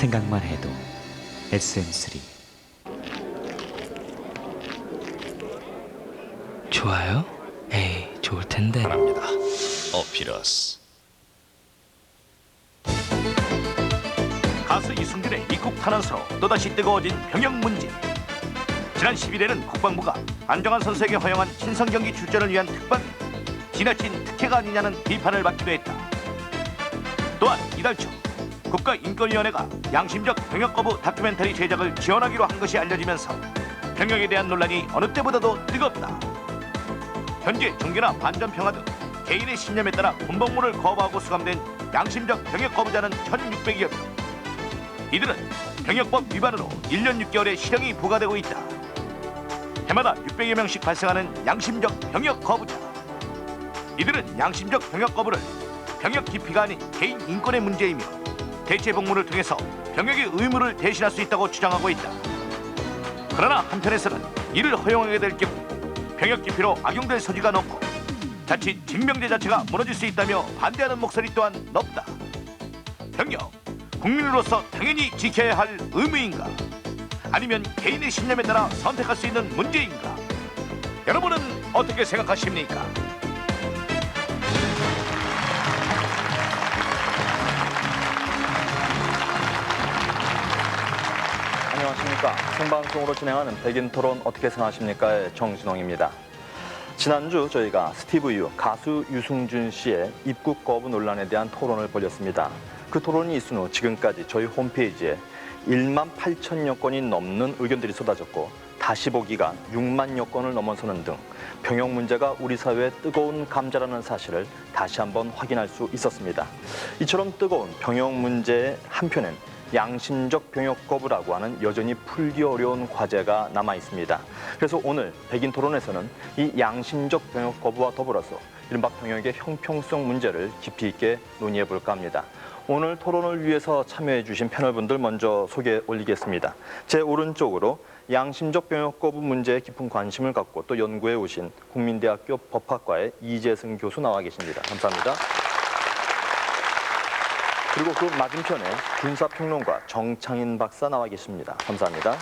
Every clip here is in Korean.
생각만 해도 SM3. 좋아요? 에이, 좋을 텐데. 합니다. 오피러스. 가수 이승준의 입국 탄원서로 또다시 뜨거워진 병역 문제. 지난 10일에는 국방부가 안정환 선수에게 허용한 친선 경기 출전을 위한 특방이 지나친 특혜가 아니냐는 비판을 받기도 했다. 또한 이달 초 국가인권위원회가 양심적 병역 거부 다큐멘터리 제작을 지원하기로 한 것이 알려지면서 병역에 대한 논란이 어느 때보다도 뜨겁다. 현재 종교나 반전평화 등 개인의 신념에 따라 군복무를 거부하고 수감된 양심적 병역 거부자는 1,600여 명. 이들은 병역법 위반으로 1년 6개월의 실형이 부과되고 있다. 해마다 600여 명씩 발생하는 양심적 병역 거부자. 이들은 양심적 병역 거부를 병역 기피가 아닌 개인 인권의 문제이며 대체 복무를 통해서 병역의 의무를 대신할 수 있다고 주장하고 있다. 그러나 한편에서는 이를 허용하게 될 경우 병역 기피로 악용될 소지가 높고 자칫 징병제 자체가 무너질 수 있다며 반대하는 목소리 또한 높다. 병역, 국민으로서 당연히 지켜야 할 의무인가? 아니면 개인의 신념에 따라 선택할 수 있는 문제인가? 여러분은 어떻게 생각하십니까? 안녕하십니까. 생방송으로 진행하는 백인토론 어떻게 생각하십니까의 정진홍입니다. 지난주 저희가 스티브 유, 가수 유승준 씨의 입국 거부 논란에 대한 토론을 벌였습니다. 그 토론이 있은 후 지금까지 저희 홈페이지에 1만 8천여 건이 넘는 의견들이 쏟아졌고 다시 보기가 6만여 건을 넘어서는 등 병역 문제가 우리 사회의 뜨거운 감자라는 사실을 다시 한번 확인할 수 있었습니다. 이처럼 뜨거운 병역 문제의 한편엔 양심적 병역 거부라고 하는 여전히 풀기 어려운 과제가 남아 있습니다. 그래서 오늘 백인 토론에서는 이 양심적 병역 거부와 더불어서 이른바 병역의 형평성 문제를 깊이 있게 논의해 볼까 합니다. 오늘 토론을 위해서 참여해 주신 패널분들 먼저 소개 올리겠습니다. 제 오른쪽으로 양심적 병역 거부 문제에 깊은 관심을 갖고 또 연구해 오신 국민대학교 법학과의 이재승 교수 나와 계십니다. 감사합니다. 그리고 그 맞은편에 군사평론가 정창인 박사 나와 계십니다. 감사합니다.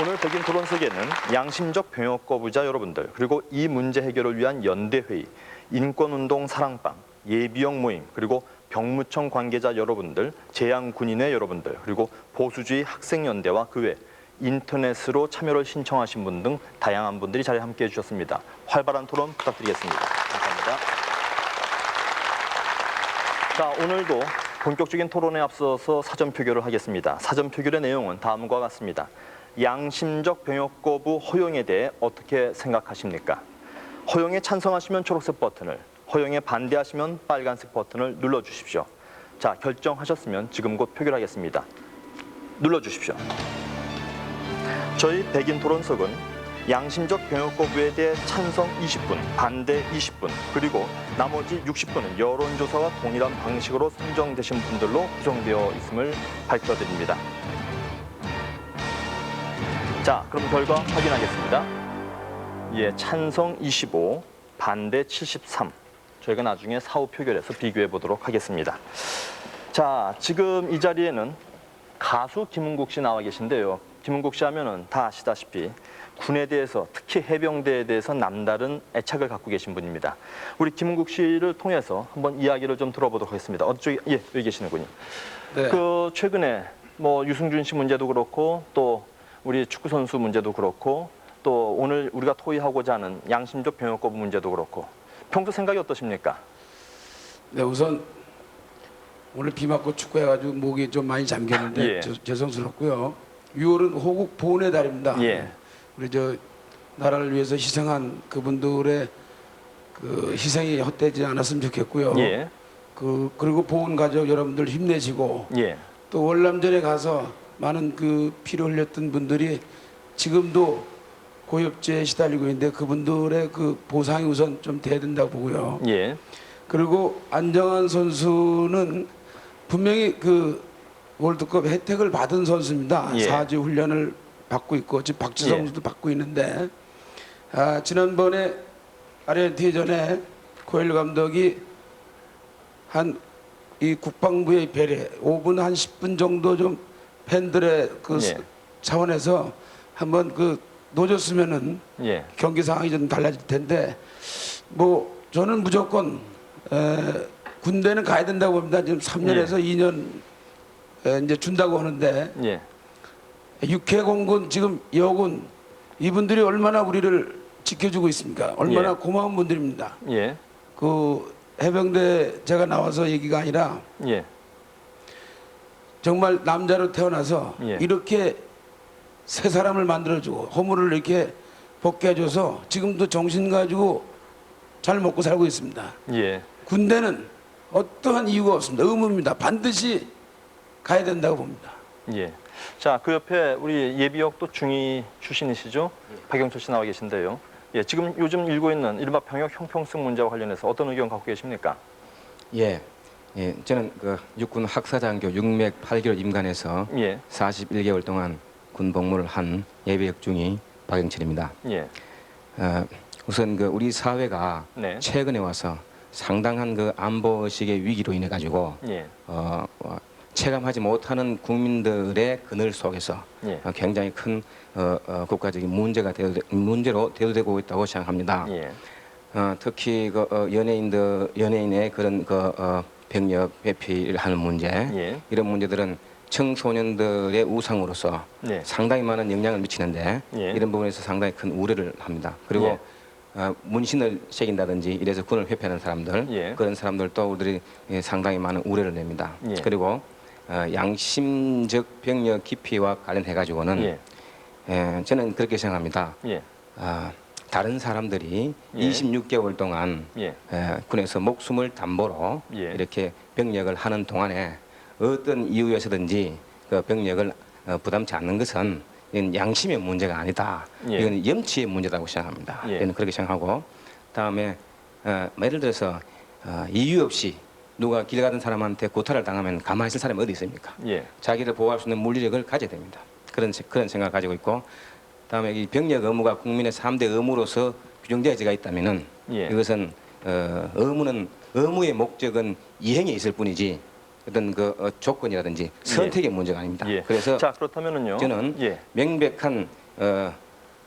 오늘 백인 토론 세계는 양심적 병역 거부자 여러분들, 그리고 이 문제 해결을 위한 연대회의, 인권운동 사랑방, 예비역 모임, 그리고 병무청 관계자 여러분들, 재향군인회 여러분들, 그리고 보수주의 학생연대와 그 외 인터넷으로 참여를 신청하신 분 등 다양한 분들이 자리에 함께해 주셨습니다. 활발한 토론 부탁드리겠습니다. 감사합니다. 자, 오늘도 본격적인 토론에 앞서서 사전 표결을 하겠습니다. 사전 표결의 내용은 다음과 같습니다. 양심적 병역 거부 허용에 대해 어떻게 생각하십니까? 허용에 찬성하시면 초록색 버튼을, 허용에 반대하시면 빨간색 버튼을 눌러주십시오. 자, 결정하셨으면 지금 곧 표결하겠습니다. 눌러주십시오. 저희 백인 토론석은 양심적 병역 거부에 대해 찬성 20분, 반대 20분, 그리고 나머지 60분은 여론조사와 동일한 방식으로 선정되신 분들로 구성되어 있음을 밝혀드립니다. 자, 그럼 결과 확인하겠습니다. 예, 찬성 25, 반대 73. 저희가 나중에 사후 표결에서 비교해 보도록 하겠습니다. 자, 지금 이 자리에는 가수 김은국 씨 나와 계신데요. 김은국 씨 하면은 다 아시다시피 군에 대해서, 특히 해병대에 대해서 남다른 애착을 갖고 계신 분입니다. 우리 김은국 씨를 통해서 한번 이야기를 좀 들어보도록 하겠습니다. 어쩌 예, 여기 계시는군요. 네. 그 최근에 뭐 유승준 씨 문제도 그렇고 또 우리 축구 선수 문제도 그렇고 또 오늘 우리가 토의하고자 하는 양심적 병역 거부 문제도 그렇고 평소 생각이 어떠십니까? 네, 우선 오늘 비 맞고 축구해가지고 목이 좀 많이 잠겼는데 예. 죄송스럽고요. 6월은 호국 보훈의 달입니다. 예. 우리 저 나라를 위해서 희생한 그분들의 그 희생이 헛되지 않았으면 좋겠고요. 예. 그리고 보훈 가족 여러분들 힘내시고 예. 또 월남전에 가서 많은 그 피를 흘렸던 분들이 지금도 고엽제에 시달리고 있는데 그분들의 그 보상이 우선 좀 돼야 된다고 보고요. 예. 그리고 안정환 선수는 분명히 그 월드컵 혜택을 받은 선수입니다. 예. 4주 훈련을 받고 있고 지금 박지성 예. 선수도 받고 있는데 지난번에 아르헨티나전에 코엘ho 감독이 한 이 국방부의 배려 5분 한 10분 정도 좀 팬들의 그 예. 차원에서 한번 그 놓줬으면은 예. 경기 상황이 좀 달라질 텐데 뭐 저는 무조건 군대는 가야 된다고 봅니다. 지금 3년에서 2년 이제 준다고 하는데 예. 육해공군 지금 여군 이분들이 얼마나 우리를 지켜주고 있습니까? 얼마나 예. 고마운 분들입니다. 예. 그 해병대 제가 나와서 얘기가 아니라 예. 정말 남자로 태어나서 예. 이렇게 새 사람을 만들어주고 허물을 이렇게 벗게 해줘서 지금도 정신 가지고 잘 먹고 살고 있습니다. 예. 군대는 어떠한 이유가 없습니다. 의무입니다. 반드시 가야 된다고 봅니다. 예. 자, 그 옆에 우리 예비역 또 중위 출신이시죠? 박영철 씨 나와 계신데요. 예, 지금 요즘 일고 있는 이른바 병역 형평성 문제와 관련해서 어떤 의견 갖고 계십니까? 예, 예, 저는 그 육군 학사장교 6맥 8개월 임관해서 예. 41개월 동안 군 복무를 한 예비역 중위 박영철입니다. 예. 우선 그 우리 사회가 네. 최근에 와서 상당한 그 안보 의식의 위기로 인해 가지고 예. 체감하지 못하는 국민들의 그늘 속에서 예. 굉장히 큰 국가적인 문제로 대두되고 있다고 생각합니다. 예. 특히 그 연예인의 그런 병력 회피를 하는 문제, 예. 이런 문제들은 청소년들의 우상으로서 네. 상당히 많은 영향을 미치는데 예. 이런 부분에서 상당히 큰 우려를 합니다. 그리고 문신을 새긴다든지 이래서 군을 회피하는 사람들, 예. 그런 사람들도 우리들이 상당히 많은 우려를 냅니다. 예. 그리고 양심적 병력 기피와 관련해 가지고는 저는 그렇게 생각합니다. 예. 다른 사람들이 예. 26개월 동안 예. 군에서 목숨을 담보로 예. 이렇게 병력을 하는 동안에 어떤 이유에서든지 그 병력을 부담치 않는 것은 이건 양심의 문제가 아니다. 예. 이건 염치의 문제라고 생각합니다. 예. 저는 그렇게 생각하고, 다음에 예를 들어서 이유 없이 누가 길 가던 사람한테 구타를 당하면 가만히 있을 사람이 어디 있습니까? 예. 자기를 보호할 수 있는 물리력을 가져야 됩니다. 그런 생각을 가지고 있고, 다음에 이 병력 의무가 국민의 3대 의무로서 규정되어져 있다면은 예. 이것은 의무의 목적은 이행에 있을 뿐이지 어떤 그 조건이라든지 선택의 문제가 아닙니다. 예. 그래서 자, 그렇다면은요. 저는 예. 명백한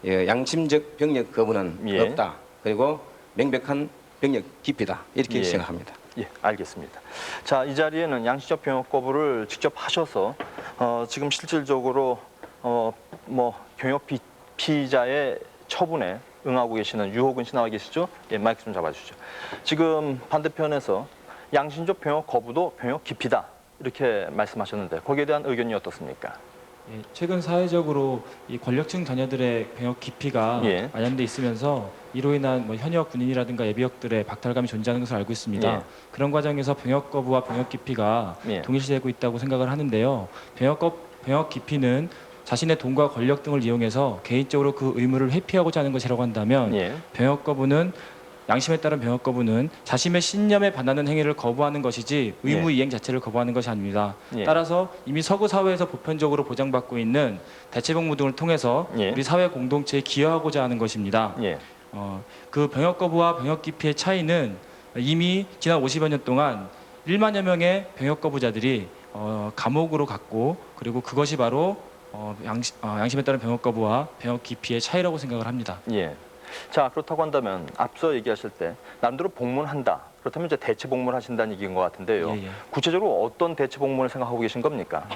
양심적 병력 거부는 예. 없다. 그리고 명백한 병력 기피다. 이렇게 예. 생각합니다. 예, 알겠습니다. 자, 이 자리에는 양심적 병역 거부를 직접 하셔서 지금 실질적으로 뭐 병역 피의자의 처분에 응하고 계시는 유호근 씨 나와 계시죠? 예, 마이크 좀 잡아주시죠. 지금 반대편에서 양심적 병역 거부도 병역 기피다 이렇게 말씀하셨는데 거기에 대한 의견이 어떻습니까? 예, 최근 사회적으로 이 권력층 자녀들의 병역 기피가 예. 만연돼 있으면서 이로 인한 뭐 현역 군인이라든가 예비역들의 박탈감이 존재하는 것을 알고 있습니다. 예. 그런 과정에서 병역 거부와 병역 기피가 예. 동일시되고 있다고 생각을 하는데요. 병역 기피는 자신의 돈과 권력 등을 이용해서 개인적으로 그 의무를 회피하고자 하는 것이라고 한다면 예. 병역 거부는 양심에 따른 병역 거부는 자신의 신념에 반하는 행위를 거부하는 것이지 의무 이행 자체를 거부하는 것이 아닙니다. 예. 따라서 이미 서구 사회에서 보편적으로 보장받고 있는 대체복무 등을 통해서 예. 우리 사회 공동체에 기여하고자 하는 것입니다. 예. 그 병역 거부와 병역 기피의 차이는 이미 지난 50여 년 동안 1만여 명의 병역 거부자들이 감옥으로 갔고 그리고 그것이 바로 양심에 따른 병역 거부와 병역 기피의 차이라고 생각을 합니다. 예. 자, 그렇다고 한다면 앞서 얘기하실 때 나름대로 복무한다. 그렇다면 이제 대체 복무를 하신다는 얘기인 것 같은데요. 예, 예. 구체적으로 어떤 대체 복무를 생각하고 계신 겁니까?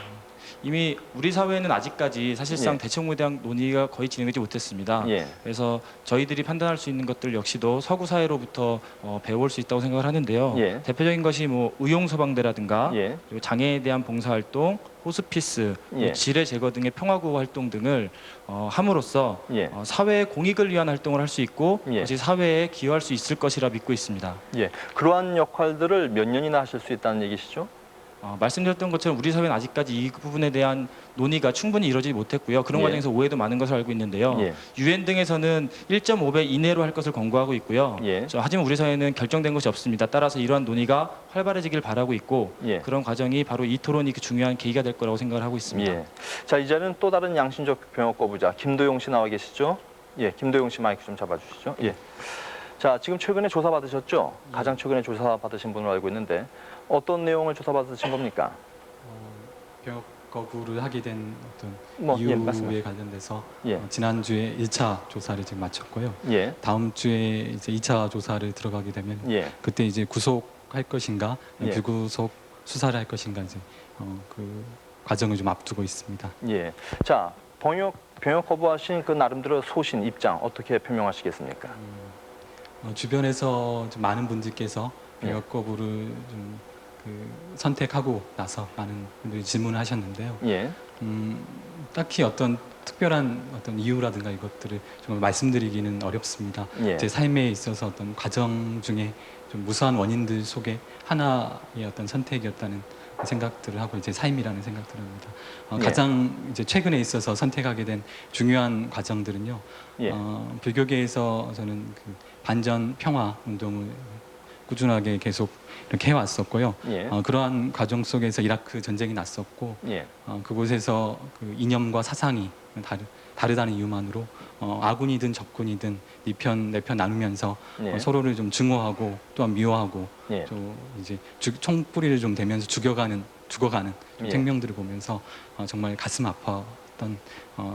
이미 우리 사회는 아직까지 사실상 예. 대체 복무에 대한 논의가 거의 진행되지 못했습니다. 예. 그래서 저희들이 판단할 수 있는 것들 역시도 서구 사회로부터 배워올 수 있다고 생각을 하는데요. 예. 대표적인 것이 뭐 의용소방대라든가 예. 그리고 장애에 대한 봉사활동, 호스피스, 예. 지뢰 제거 등의 평화구호 활동 등을 함으로써 예. 사회의 공익을 위한 활동을 할 수 있고 예. 그것이 사회에 기여할 수 있을 것이라 믿고 있습니다. 예. 그러한 역할들을 몇 년이나 하실 수 있다는 얘기시죠? 말씀드렸던 것처럼 우리 사회는 아직까지 이 부분에 대한 논의가 충분히 이루어지지 못했고요. 그런 예. 과정에서 오해도 많은 것을 알고 있는데요. 예. 유엔 등에서는 1.5배 이내로 할 것을 권고하고 있고요. 예. 하지만 우리 사회는 결정된 것이 없습니다. 따라서 이러한 논의가 활발해지길 바라고 있고 예. 그런 과정이 바로 이 토론이 그 중요한 계기가 될 거라고 생각을 하고 있습니다. 예. 자, 이제는 또 다른 양심적 병역 거부자 김도용 씨 나와 계시죠? 예. 김도용 씨 마이크 좀 잡아주시죠. 예. 자, 지금 최근에 조사 받으셨죠? 가장 최근에 조사 받으신 분으로 알고 있는데 어떤 내용을 조사받으신 겁니까? 병역 거부를 하게 된 어떤 뭐, 예, 이유에 맞습니다. 관련돼서 예. 지난주에 1차 조사를 지금 마쳤고요. 예. 다음 주에 이제 2차 조사를 들어가게 되면 예. 그때 이제 구속할 것인가 예. 불구속 수사를 할 것인가 이제 그 과정을 좀 앞두고 있습니다. 예. 자, 병역 거부하신 그 나름대로 소신 입장 어떻게 표명하시겠습니까? 주변에서 좀 많은 분들께서 예. 병역 거부를 좀 선택하고 나서 많은 분들이 질문을 하셨는데요. 예. 딱히 어떤 특별한 어떤 이유라든가 이것들을 정말 말씀드리기는 어렵습니다. 예. 제 삶에 있어서 어떤 과정 중에 좀 무수한 원인들 속에 하나의 어떤 선택이었다는 생각들을 하고 이제 삶이라는 생각들을 합니다. 예. 가장 이제 최근에 있어서 선택하게 된 중요한 과정들은요. 예. 불교계에서 저는 그 반전 평화 운동을 꾸준하게 계속 이렇게 해왔었고요. 예. 그러한 과정 속에서 이라크 전쟁이 났었고 예. 그곳에서 그 이념과 사상이 다르다는 이유만으로 아군이든 적군이든 네 편 내 편 나누면서 예. 서로를 좀 증오하고 또한 미워하고 예. 또 이제 총뿌리를 좀 대면서 죽어가는 좀 예. 생명들을 보면서 정말 가슴 아팠던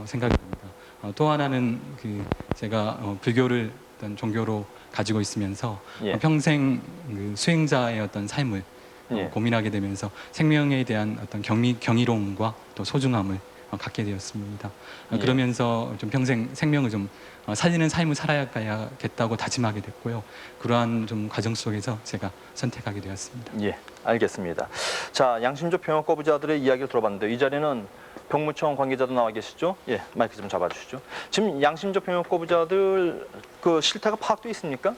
생각이 듭니다. 또 하나는 그 제가 불교를 어떤 종교로 가지고 있으면서 예. 평생 그 수행자의 어떤 삶을 예. 고민하게 되면서 생명에 대한 어떤 경이로움과 또 소중함을 갖게 되었습니다. 예. 그러면서 좀 평생 생명을 좀 살리는 삶을 살아야겠다고 다짐하게 됐고요. 그러한 좀 과정 속에서 제가 선택하게 되었습니다. 예, 알겠습니다. 자, 양심적 병역 거부자들의 이야기를 들어봤는데 이 자리는 병무청 관계자도 나와 계시죠? 예, 마이크 좀 잡아주시죠. 지금 양심적 병역 거부자들 그 실태가 파악돼 있습니까?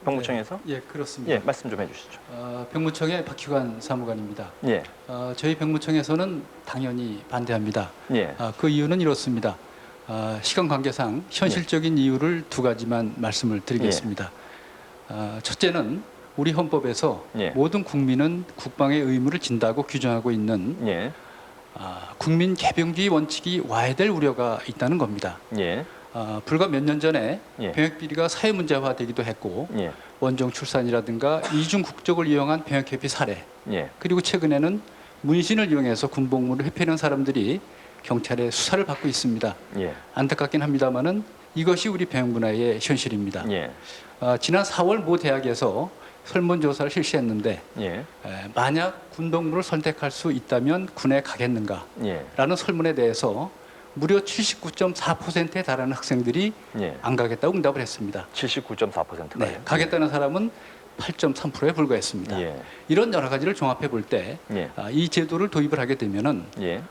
병무청에서? 예, 그렇습니다. 예, 말씀 좀 해주시죠. 병무청의 박희관 사무관입니다. 예, 저희 병무청에서는 당연히 반대합니다. 예, 그 이유는 이렇습니다. 시간 관계상 현실적인 이유를 두 가지만 말씀을 드리겠습니다. 첫째는 우리 헌법에서 예. 모든 국민은 국방의 의무를 진다고 규정하고 있는 예, 국민 개병주의 원칙이 와해될 우려가 있다는 겁니다. 예, 불과 몇 년 전에 예. 병역 비리가 사회 문제화되기도 했고 예, 원정 출산이라든가 이중 국적을 이용한 병역 회피 사례, 예, 그리고 최근에는 문신을 이용해서 군복무를 회피하는 사람들이 경찰의 수사를 받고 있습니다. 예, 안타깝긴 합니다만은 이것이 우리 병역 문화의 현실입니다. 예, 지난 4월 모 대학에서 설문조사를 실시했는데 예, 만약 군복무를 선택할 수 있다면 군에 가겠는가? 예, 라는 설문에 대해서 무려 79.4%에 달하는 학생들이 예. 안 가겠다고 응답을 했습니다. 79.4%가. 네, 가겠다는 사람은 8.3%에 불과했습니다. 예, 이런 여러 가지를 종합해 볼 때 이 예, 제도를 도입을 하게 되면은 예,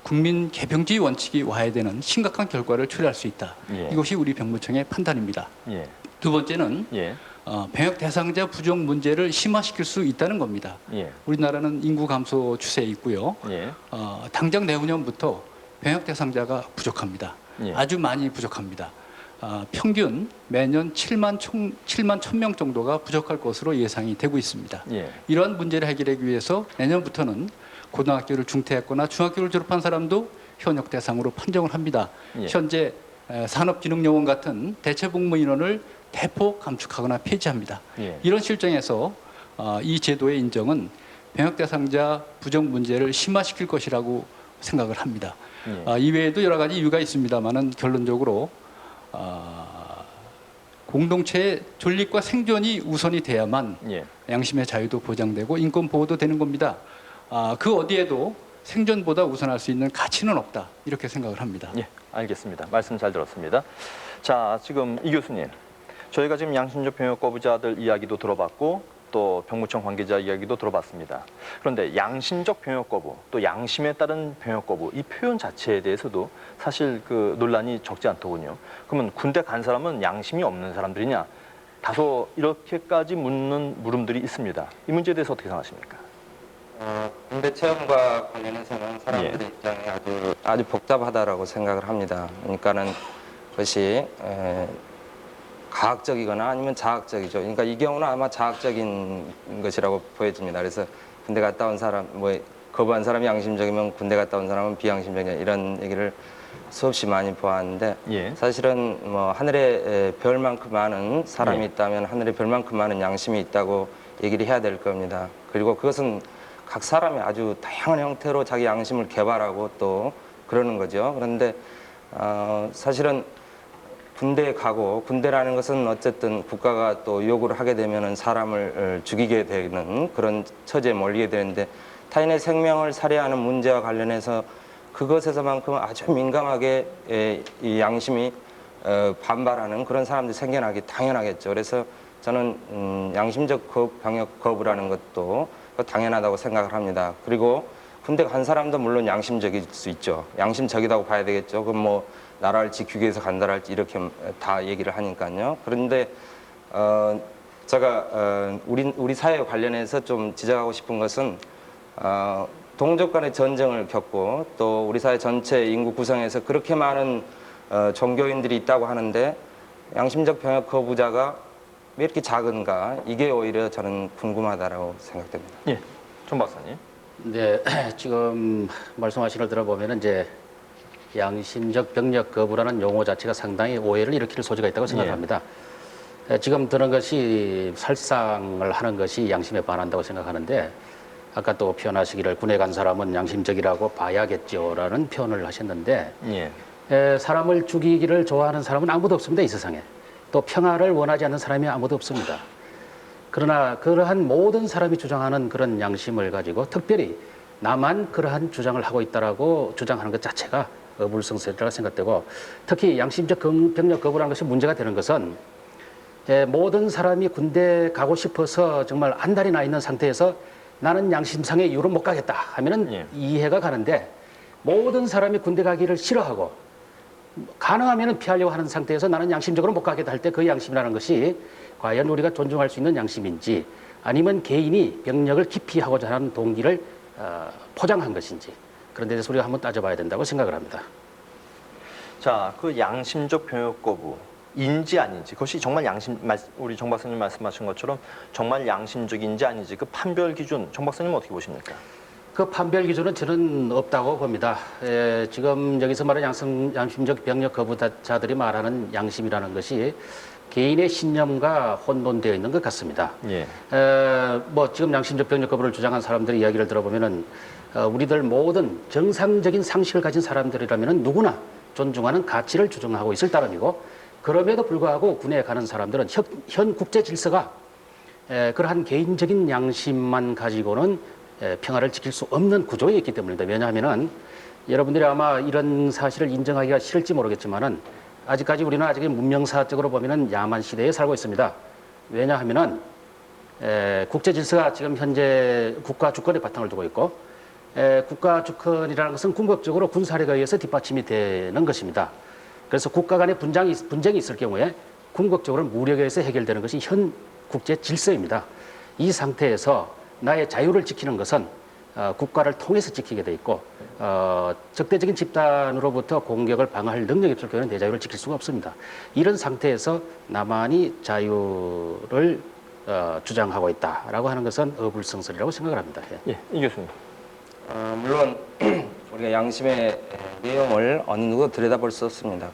국민 개병주의 원칙이 와해되는 심각한 결과를 초래할 수 있다. 예. 이것이 우리 병무청의 판단입니다. 예, 두 번째는 예, 병역 대상자 부족 문제를 심화시킬 수 있다는 겁니다. 예, 우리나라는 인구 감소 추세에 있고요. 예, 당장 내후년부터 병역 대상자가 부족합니다. 예. 아주 많이 부족합니다. 평균 매년 7만 1,000명 정도가 부족할 것으로 예상이 되고 있습니다. 예, 이러한 문제를 해결하기 위해서 내년부터는 고등학교를 중퇴했거나 중학교를 졸업한 사람도 현역 대상으로 판정을 합니다. 예. 현재 산업진흥요원 같은 대체복무 인원을 대폭 감축하거나 폐지합니다. 예. 이런 실정에서 이 제도의 인정은 병역 대상자 부족 문제를 심화시킬 것이라고 생각을 합니다. 예. 이외에도 여러 가지 이유가 있습니다만은 결론적으로 공동체의 존립과 생존이 우선이 돼야만 예. 양심의 자유도 보장되고 인권 보호도 되는 겁니다. 그 어디에도 생존보다 우선할 수 있는 가치는 없다 이렇게 생각을 합니다. 예, 알겠습니다. 말씀 잘 들었습니다. 자, 지금 이 교수님, 저희가 지금 양심적 병역 거부자들 이야기도 들어봤고 또 병무청 관계자 이야기도 들어봤습니다. 그런데 양심적 병역 거부, 또 양심에 따른 병역 거부 이 표현 자체에 대해서도 사실 그 논란이 적지 않더군요. 그러면 군대 간 사람은 양심이 없는 사람들이냐? 다소 이렇게까지 묻는 물음들이 있습니다. 이 문제에 대해서 어떻게 생각하십니까? 군대 체험과 관련해서는 사람들의 입장이 아주 복잡하다라고 생각을 합니다. 그러니까는 그것이 가학적이거나 아니면 자학적이죠. 그러니까 이 경우는 아마 자학적인 것이라고 보여집니다. 그래서 군대 갔다 온 사람, 거부한 사람이 양심적이면 군대 갔다 온 사람은 비양심적이냐 이런 얘기를 수없이 많이 보았는데 예. 사실은 하늘에 별만큼 많은 사람이 예. 있다면 하늘에 별만큼 많은 양심이 있다고 얘기를 해야 될 겁니다. 그리고 그것은 각 사람이 아주 다양한 형태로 자기 양심을 개발하고 또 그러는 거죠. 그런데 사실은 군대에 가고, 군대라는 것은 어쨌든 국가가 또 요구를 하게 되면은 사람을 죽이게 되는 그런 처지에 몰리게 되는데, 타인의 생명을 살해하는 문제와 관련해서 그것에서만큼 아주 민감하게 이 양심이 반발하는 그런 사람들이 생겨나기 당연하겠죠. 그래서 저는 양심적 병역 거부라는 것도 당연하다고 생각을 합니다. 그리고 군대 간 사람도 물론 양심적일 수 있죠. 양심적이라고 봐야 되겠죠. 그럼 뭐 나라를 지키기 위해서 간다 할지 이렇게 다 얘기를 하니까요. 그런데 제가 우리 사회 관련해서 좀 지적하고 싶은 것은 동족 간의 전쟁을 겪고 또 우리 사회 전체 인구 구성에서 그렇게 많은 종교인들이 있다고 하는데 양심적 병역 거부자가 왜 이렇게 작은가? 이게 오히려 저는 궁금하다라고 생각됩니다. 예, 정 박사님. 네, 지금 말씀하신 걸 들어보면 이제 양심적 병역 거부라는 용어 자체가 상당히 오해를 일으킬 소지가 있다고 생각합니다. 지금 드는 것이 살상을 하는 것이 양심에 반한다고 생각하는데, 아까 또 표현하시기를 군에 간 사람은 양심적이라고 봐야겠죠라는 표현을 하셨는데, 사람을 죽이기를 좋아하는 사람은 아무도 없습니다, 이 세상에. 또 평화를 원하지 않는 사람이 아무도 없습니다. 그러나 그러한 모든 사람이 주장하는 그런 양심을 가지고 특별히 나만 그러한 주장을 하고 있다라고 주장하는 것 자체가 어불성설이라고 생각되고, 특히 양심적 병역 거부라는 것이 문제가 되는 것은 모든 사람이 군대 가고 싶어서 정말 한 달이 나 있는 상태에서 나는 양심상의 이유로 못 가겠다 하면은 이해가 가는데, 모든 사람이 군대 가기를 싫어하고 가능하면 피하려고 하는 상태에서 나는 양심적으로 못 가겠다 할 때 그 양심이라는 것이 과연 우리가 존중할 수 있는 양심인지, 아니면 개인이 병력을 기피하고자 하는 동기를 포장한 것인지, 그런 데 대해서 우리가 한번 따져봐야 된다고 생각을 합니다. 자, 그 양심적 병역 거부인지 아닌지, 그것이 정말 우리 정 박사님 말씀하신 것처럼 정말 양심적인지 아닌지 그 판별 기준, 정 박사님은 어떻게 보십니까? 그 판별 기준은 저는 없다고 봅니다. 지금 여기서 말하는 양심적 병역 거부자들이 말하는 양심이라는 것이 개인의 신념과 혼돈되어 있는 것 같습니다. 뭐 지금 양심적 병역 거부를 주장한 사람들의 이야기를 들어보면은 우리들 모든 정상적인 상식을 가진 사람들이라면은 누구나 존중하는 가치를 주장하고 있을 따름이고, 그럼에도 불구하고 군에 가는 사람들은 현 국제 질서가 그러한 개인적인 양심만 가지고는 평화를 지킬 수 없는 구조에 있기 때문입니다. 왜냐하면은 여러분들이 아마 이런 사실을 인정하기가 싫을지 모르겠지만은 아직까지 우리는 아직 문명사적으로 보면은 야만 시대에 살고 있습니다. 왜냐하면은 국제 질서가 지금 현재 국가 주권에 바탕을 두고 있고, 국가 주권이라는 것은 궁극적으로 군사력에 의해서 뒷받침이 되는 것입니다. 그래서 국가 간의 분쟁이 있을 경우에 궁극적으로 무력에 의해서 해결되는 것이 현 국제 질서입니다. 이 상태에서 나의 자유를 지키는 것은 국가를 통해서 지키게 돼 있고, 적대적인 집단으로부터 공격을 방어할 능력이 없을 경우에는 내 자유를 지킬 수가 없습니다. 이런 상태에서 나만이 자유를 주장하고 있다라고 하는 것은 어불성설이라고 생각을 합니다. 예, 이 교수님. 물론 우리가 양심의 내용을 어느 누구 들여다볼 수 없습니다.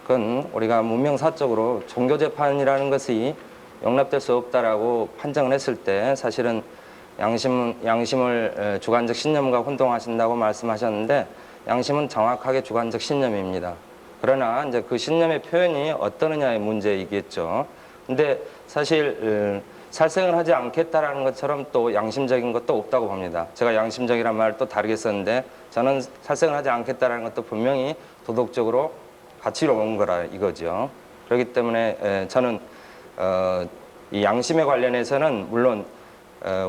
그건 우리가 문명사적으로 종교재판이라는 것이 용납될 수 없다라고 판정을 했을 때, 사실은 양심을 주관적 신념과 혼동하신다고 말씀하셨는데, 양심은 정확하게 주관적 신념입니다. 그러나 이제 그 신념의 표현이 어떠느냐의 문제이겠죠. 근데 사실 살생을 하지 않겠다라는 것처럼 또 양심적인 것도 없다고 봅니다. 제가 양심적이란 말을 또 다르게 썼는데, 저는 살생을 하지 않겠다라는 것도 분명히 도덕적으로 가치로운 거라 이거죠. 그렇기 때문에 저는 이 양심에 관련해서는 물론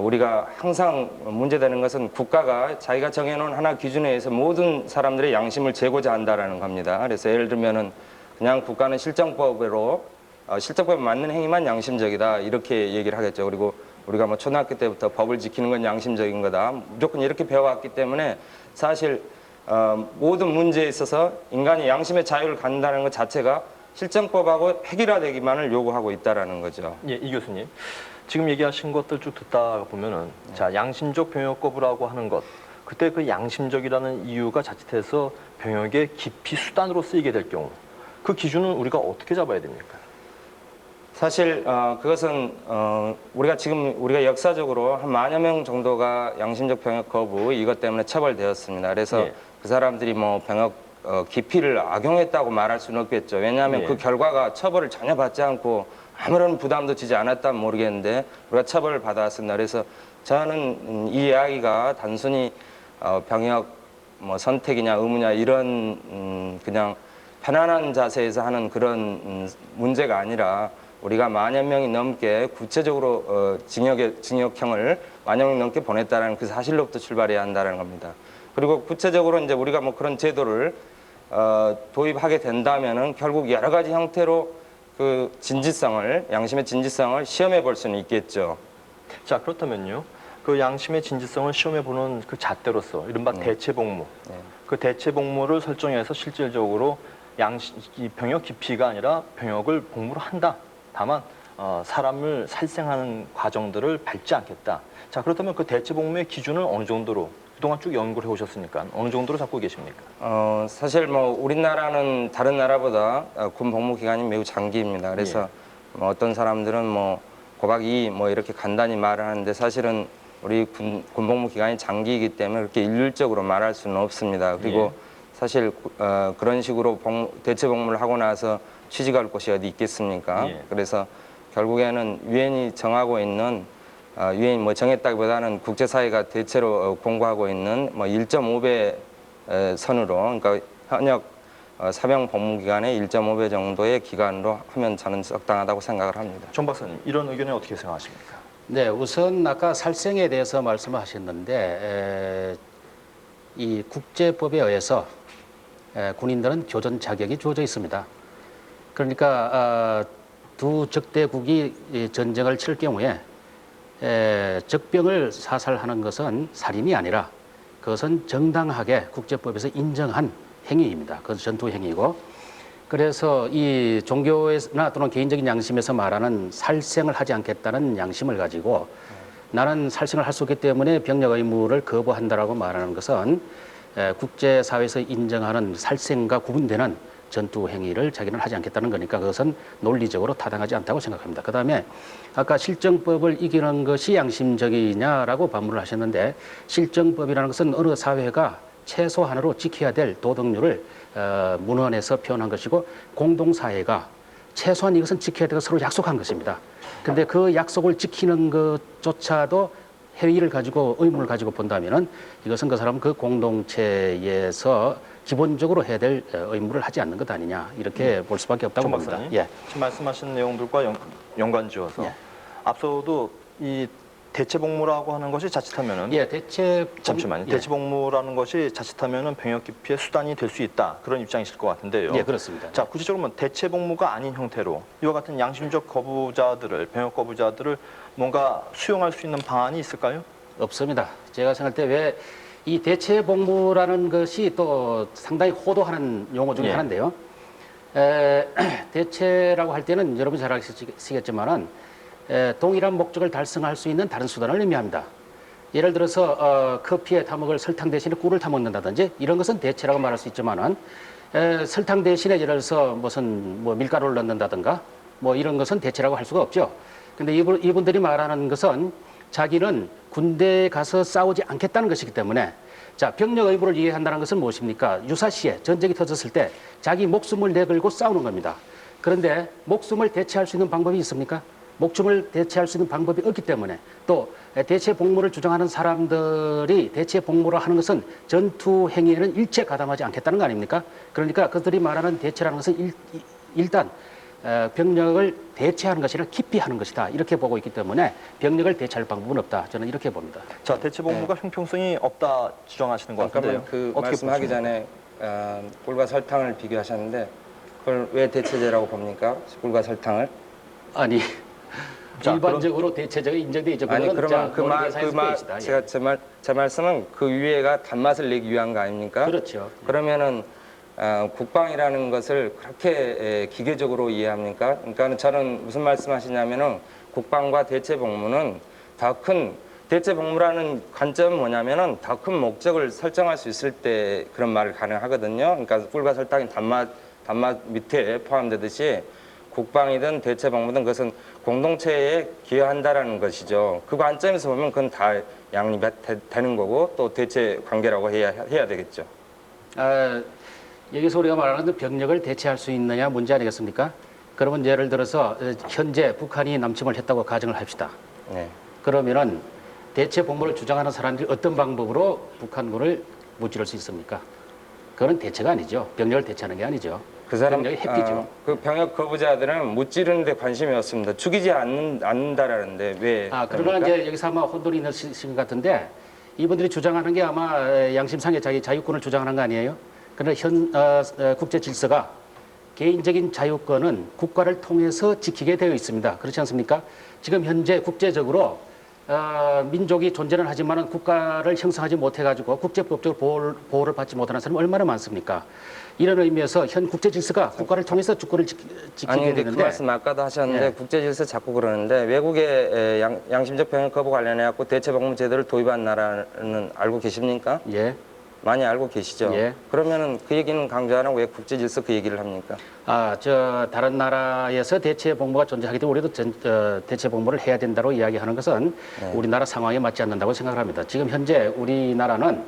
우리가 항상 문제되는 것은 국가가 자기가 정해놓은 하나 기준에 의해서 모든 사람들의 양심을 재고자 한다라는 겁니다. 그래서 예를 들면은 그냥 국가는 실정법에 맞는 행위만 양심적이다 이렇게 얘기를 하겠죠. 그리고 우리가 뭐 초등학교 때부터 법을 지키는 건 양심적인 거다 무조건 이렇게 배워왔기 때문에, 사실 모든 문제에 있어서 인간이 양심의 자유를 갖는다는 것 자체가 실정법하고 획일화되기만을 요구하고 있다라는 거죠. 예, 이 교수님. 지금 얘기하신 것들 쭉 듣다 보면은, 자, 양심적 병역 거부라고 하는 것, 그때 그 양심적이라는 이유가 자칫해서 병역의 기피 수단으로 쓰이게 될 경우, 그 기준은 우리가 어떻게 잡아야 됩니까? 사실 그것은 우리가 역사적으로 한 10,000여 명 정도가 양심적 병역 거부 이것 때문에 처벌되었습니다. 그래서 예. 그 사람들이 뭐 병역 기피를 악용했다고 말할 수는 없겠죠. 왜냐하면 예. 그 결과가 처벌을 전혀 받지 않고 아무런 부담도 지지 않았다면 모르겠는데 우리가 처벌을 받아왔습니다. 그래서 저는 이 이야기가 단순히 병역 뭐 선택이냐 의무냐 이런 그냥 편안한 자세에서 하는 그런 문제가 아니라 우리가 10,000여 명이 넘게 구체적으로 징역형을 10,000명 넘게 보냈다는 그 사실로부터 출발해야 한다는 겁니다. 그리고 구체적으로 이제 우리가 뭐 그런 제도를 도입하게 된다면은 결국 여러 가지 형태로 그 양심의 진지성을 시험해 볼 수는 있겠죠. 자, 그렇다면요. 그 양심의 진지성을 시험해 보는 그 잣대로서 이른바 대체복무. 그 대체복무를 설정해서 실질적으로 이 병역 기피가 아니라 병역을 복무로 한다. 다만 사람을 살생하는 과정들을 밟지 않겠다. 자, 그렇다면 그 대체복무의 기준을 어느 정도로 그동안 쭉 연구를 해오셨으니까 어느 정도로 잡고 계십니까? 사실 뭐 우리나라는 다른 나라보다 군 복무 기간이 매우 장기입니다. 그래서 뭐 어떤 사람들은 뭐 고박 2 뭐 이렇게 간단히 말을 하는데 사실은 우리 군 복무 기간이 장기이기 때문에 그렇게 일률적으로 말할 수는 없습니다. 그리고 사실 그런 식으로 대체 복무를 하고 나서 취직할 곳이 어디 있겠습니까? 그래서 결국에는 유엔이 정하고 있는 유엔이 뭐 정했다기보다는 국제사회가 대체로 공고하고 있는 뭐 1.5배 선으로 그러니까 현역 사병 복무 기간의 1.5배 정도의 기간으로 하면 저는 적당하다고 생각을 합니다. 정 박사님, 이런 의견에 어떻게 생각하십니까? 네, 우선 아까 살생에 대해서 말씀하셨는데 이 국제법에 의해서 군인들은 교전 자격이 주어져 있습니다. 그러니까 두 적대국이 전쟁을 칠 경우에 적병을 사살하는 것은 살인이 아니라 그것은 정당하게 국제법에서 인정한 행위입니다. 그것은 전투 행위고, 그래서 이 종교나 또는 개인적인 양심에서 말하는 살생을 하지 않겠다는 양심을 가지고 나는 살생을 할 수 없기 때문에 병력 의무를 거부한다라고 말하는 것은 국제사회에서 인정하는 살생과 구분되는 전투 행위를 자기는 하지 않겠다는 거니까 그것은 논리적으로 타당하지 않다고 생각합니다. 그다음에 아까 실정법을 이기는 것이 양심적이냐라고 반문을 하셨는데, 실정법이라는 것은 어느 사회가 최소한으로 지켜야 될 도덕률을 문헌에서 표현한 것이고, 공동사회가 최소한 이것은 지켜야 되고 서로 약속한 것입니다. 근데 그 약속을 지키는 것조차도 회의를 가지고 의무를 가지고 본다면은 이것은 그 사람 그 공동체에서 기본적으로 해야 될 의무를 하지 않는 것 아니냐, 이렇게 볼 수밖에 없다고 봅니다. 지금 말씀하신 내용들과 연관지어서 앞서도 이 대체복무라고 하는 것이 자칫하면은 잠시만요. 대체복무라는 것이 자칫하면은 병역 기피의 수단이 될 수 있다, 그런 입장이실 것 같은데요. 예, 그렇습니다. 자, 구체적으로 대체복무가 아닌 형태로 이와 같은 양심적 거부자들을, 병역 거부자들을 뭔가 수용할 수 있는 방안이 있을까요? 없습니다. 제가 생각할 때 왜 이 대체복무라는 것이 또 상당히 호도하는 용어 중에 하나인데요. 대체라고 할 때는 여러분 잘 아시겠지만은 동일한 목적을 달성할 수 있는 다른 수단을 의미합니다. 예를 들어서 커피에 타먹을 설탕 대신에 꿀을 타먹는다든지 이런 것은 대체라고 말할 수 있지만은 설탕 대신에 예를 들어서 무슨 뭐 밀가루를 넣는다든가 뭐 이런 것은 대체라고 할 수가 없죠. 근데 이분들이 말하는 것은 자기는 군대에 가서 싸우지 않겠다는 것이기 때문에, 자, 병력 의무를 이해한다는 것은 무엇입니까? 유사시에 전쟁이 터졌을 때 자기 목숨을 내걸고 싸우는 겁니다. 그런데 목숨을 대체할 수 있는 방법이 있습니까? 목숨을 대체할 수 있는 방법이 없기 때문에, 또 대체 복무를 주장하는 사람들이 대체 복무를 하는 것은 전투 행위에는 일체 가담하지 않겠다는 거 아닙니까? 그러니까 그들이 말하는 대체라는 것은 일단 병력을 대체하는 것이 아니라 기피하는 것이다, 이렇게 보고 있기 때문에 병력을 대체할 방법은 없다, 저는 이렇게 봅니다. 자, 대체복무가 형평성이 없다 주장하시는 것 같은데요. 그 말씀하기 전에 꿀과 설탕을 비교하셨는데 그걸 왜 대체제라고 봅니까? 꿀과 설탕을? 아니, 일반적으로 대체제가 인정돼 있죠. 아니, 그러면 제가 제 말씀은 그 위에가 단맛을 내기 위한 거 아닙니까? 그렇죠. 그러면은 국방이라는 것을 그렇게 기계적으로 이해합니까? 그러니까 저는 무슨 말씀하시냐면은 국방과 대체복무는 더 큰, 대체복무라는 관점은 뭐냐면은 더 큰 목적을 설정할 수 있을 때 그런 말을 가능하거든요. 그러니까 꿀과 설탕이 단맛 밑에 포함되듯이 국방이든 대체복무든 그것은 공동체에 기여한다라는 것이죠. 그 관점에서 보면 그건 다 양립이 되는 거고 또 대체 관계라고 해야 되겠죠. 여기서 우리가 말하는 그 병력을 대체할 수 있느냐 문제 아니겠습니까? 그러면 예를 들어서 현재 북한이 남침을 했다고 가정을 합시다. 네. 그러면은 대체 복무를 주장하는 사람들이 어떤 방법으로 북한군을 무찌를 수 있습니까? 그건 대체가 아니죠. 병력을 대체하는 게 아니죠. 그 사람 병력이 해피죠. 그 병역 거부자들은 무찌르는 데 관심이 없습니다. 죽이지 않는다라는데 왜? 그러나 이제 여기서 아마 혼돈이 있으신 것 같은데 이분들이 주장하는 게 아마 양심상의 자기 자유권을 주장하는 거 아니에요? 그러나 현 국제 질서가 개인적인 자유권은 국가를 통해서 지키게 되어 있습니다. 그렇지 않습니까? 지금 현재 국제적으로 민족이 존재는 하지만 국가를 형성하지 못해가지고 국제법적으로 보호를 받지 못하는 사람이 얼마나 많습니까? 이런 의미에서 현 국제 질서가 국가를 통해서 주권을 지키게 아니, 근데 되는데 그 말씀 아까도 하셨는데 예. 국제 질서 자꾸 그러는데 외국의 양심적 병역 거부 관련해 갖고 대체 복무 제도를 도입한 나라는 알고 계십니까? 예. 많이 알고 계시죠? 예. 그러면은 그 얘기는 강조 안 하고 왜 국제 질서 그 얘기를 합니까? 다른 나라에서 대체 복무가 존재하기 때문에 우리도 대체 복무를 해야 된다고 이야기하는 것은 네. 우리나라 상황에 맞지 않는다고 생각을 합니다. 지금 현재 우리나라는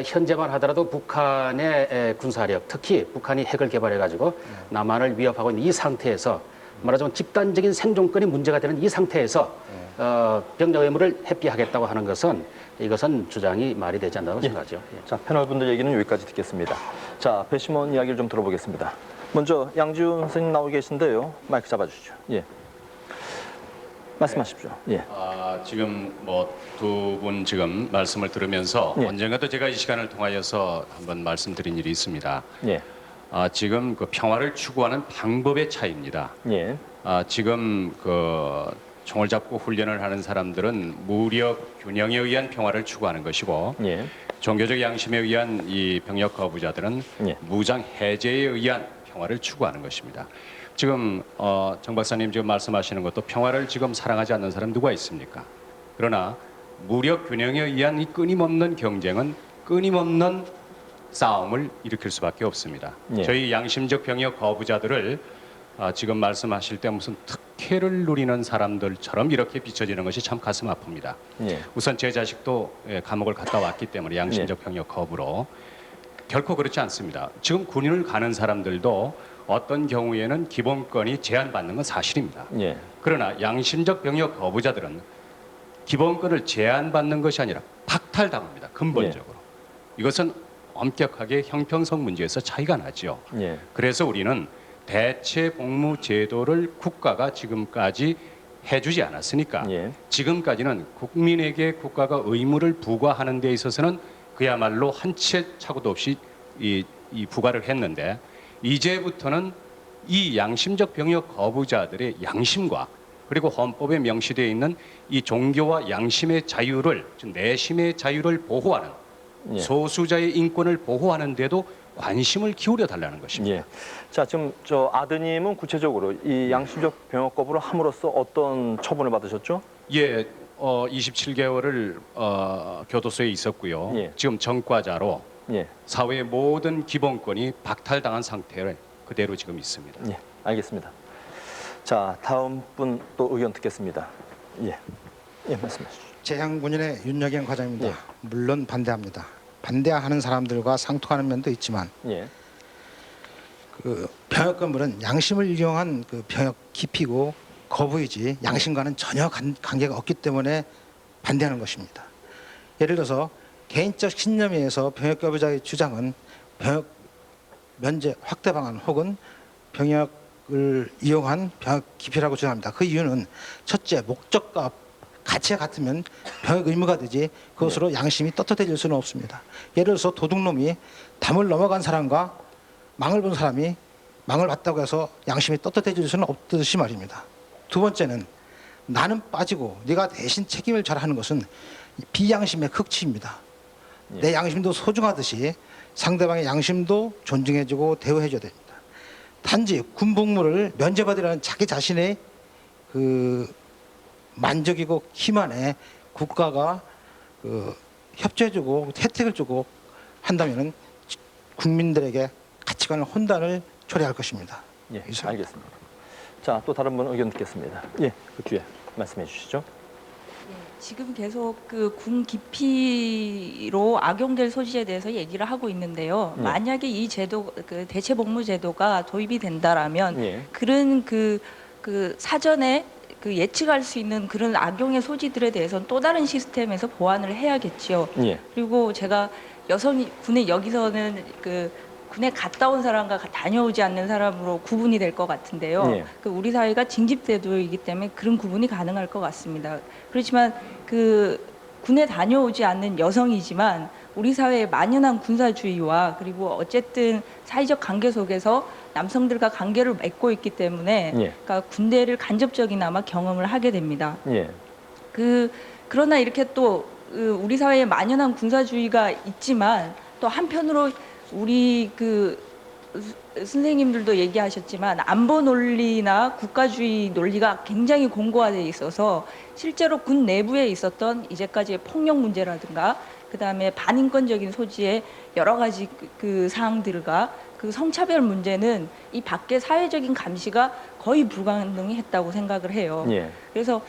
현재만 하더라도 북한의 군사력, 특히 북한이 핵을 개발해가지고 남한을 위협하고 있는 이 상태에서 말하자면 집단적인 생존권이 문제가 되는 이 상태에서 병력 의무를 회피하겠다고 하는 것은 이것은 주장이 말이 되지 않는다고 생각하죠. 예. 자, 패널분들 얘기는 여기까지 듣겠습니다. 자, 배심원 이야기를 좀 들어보겠습니다. 먼저 양지훈 선생님 나오고 계신데요. 마이크 잡아주시죠. 예. 말씀하십시오. 예. 지금 뭐 두 분 지금 말씀을 들으면서 예. 언젠가도 제가 이 시간을 통하여서 한번 말씀드린 일이 있습니다. 예. 지금 그 평화를 추구하는 방법의 차이입니다. 예. 지금 그 총을 잡고 훈련을 하는 사람들은 무력 균형에 의한 평화를 추구하는 것이고 예. 종교적 양심에 의한 이 병력 거부자들은 예. 무장 해제에 의한 평화를 추구하는 것입니다. 지금 정 박사님 지금 말씀하시는 것도 평화를 지금 사랑하지 않는 사람 누가 있습니까? 그러나 무력 균형에 의한 이 끊임없는 경쟁은 끊임없는 싸움을 일으킬 수밖에 없습니다. 예. 저희 양심적 병역 거부자들을 지금 말씀하실 때 무슨 특혜를 누리는 사람들처럼 이렇게 비춰지는 것이 참 가슴 아픕니다. 예. 우선 제 자식도 감옥을 갔다 왔기 때문에 양심적 병역 거부로 결코 그렇지 않습니다. 지금 군인을 가는 사람들도 어떤 경우에는 기본권이 제한받는 건 사실입니다. 예. 그러나 양심적 병역 거부자들은 기본권을 제한받는 것이 아니라 박탈당합니다. 근본적으로. 이것은 엄격하게 형평성 문제에서 차이가 나죠. 예. 그래서 우리는 대체 복무 제도를 국가가 지금까지 해주지 않았으니까 예. 지금까지는 국민에게 국가가 의무를 부과하는 데 있어서는 그야말로 한 치의 착오도 없이 이 부과를 했는데 이제부터는 이 양심적 병역 거부자들의 양심과 그리고 헌법에 명시되어 있는 이 종교와 양심의 자유를 즉 내심의 자유를 보호하는 예. 소수자의 인권을 보호하는 데도 관심을 기울여 달라는 것입니다. 예. 자, 지금 저 아드님은 구체적으로 이 양심적 병역 거부를 함으로써 어떤 처분을 받으셨죠? 예, 27개월을 교도소에 있었고요. 예. 지금 전과자로 예. 사회의 모든 기본권이 박탈당한 상태에 그대로 지금 있습니다. 예. 알겠습니다. 자, 다음 분 또 의견 듣겠습니다. 예. 예, 말씀하시죠. 재향군인의 윤여경 과장입니다. 예. 물론 반대합니다. 반대하는 사람들과 상통하는 면도 있지만 예. 그 병역 건물은 양심을 이용한 그 병역 기피고 거부이지 양심과는 전혀 관계가 없기 때문에 반대하는 것입니다. 예를 들어서 개인적 신념에 의해서 병역 거부자의 주장은 병역 면제 확대 방안 혹은 병역을 이용한 병역 기피라고 주장합니다. 그 이유는 첫째, 목적과 가치가 같으면 병역 의무가 되지 그것으로 양심이 떳떳해질 수는 없습니다. 예를 들어서 도둑놈이 담을 넘어간 사람과 망을 본 사람이 망을 봤다고 해서 양심이 떳떳해질 수는 없듯이 말입니다. 두 번째는 나는 빠지고 네가 대신 책임을 져라 하는 것은 비양심의 극치입니다. 내 양심도 소중하듯이 상대방의 양심도 존중해주고 대우해줘야 됩니다. 단지 군복무를 면제받으라는 자기 자신의 그 만족이고 기만에 국가가 그 협조해주고 혜택을 주고 한다면은 국민들에게 가치관을 혼란을 초래할 것입니다. 예, 알겠습니다. 자, 또 다른 분 의견 듣겠습니다. 예, 그 뒤에 말씀해 주시죠. 지금 계속 그 군 기피로 악용될 소지에 대해서 얘기를 하고 있는데요. 예. 만약에 이 제도, 그 대체복무 제도가 도입이 된다라면 예. 그런 그 사전에 그 예측할 수 있는 그런 악용의 소지들에 대해서는 또 다른 시스템에서 보완을 해야겠지요. 예. 그리고 제가 여성이 군에 여기서는 그 군에 갔다 온 사람과 다녀오지 않는 사람으로 구분이 될 것 같은데요. 예. 그 우리 사회가 징집제도이기 때문에 그런 구분이 가능할 것 같습니다. 그렇지만 그 군에 다녀오지 않는 여성이지만 우리 사회의 만연한 군사주의와 그리고 어쨌든 사회적 관계 속에서 남성들과 관계를 맺고 있기 때문에 예. 그러니까 군대를 간접적이나마 경험을 하게 됩니다. 예. 그러나 이렇게 또 우리 사회에 만연한 군사주의가 있지만 또 한편으로 우리 선생님들도 얘기하셨지만 안보 논리나 국가주의 논리가 굉장히 공고화되어 있어서 실제로 군 내부에 있었던 이제까지의 폭력 문제라든가 그다음에 반인권적인 소지의 여러 가지 그 사항들과 그 성차별 문제는 이 밖의 사회적인 감시가 거의 불가능했다고 생각을 해요. 예. 그래서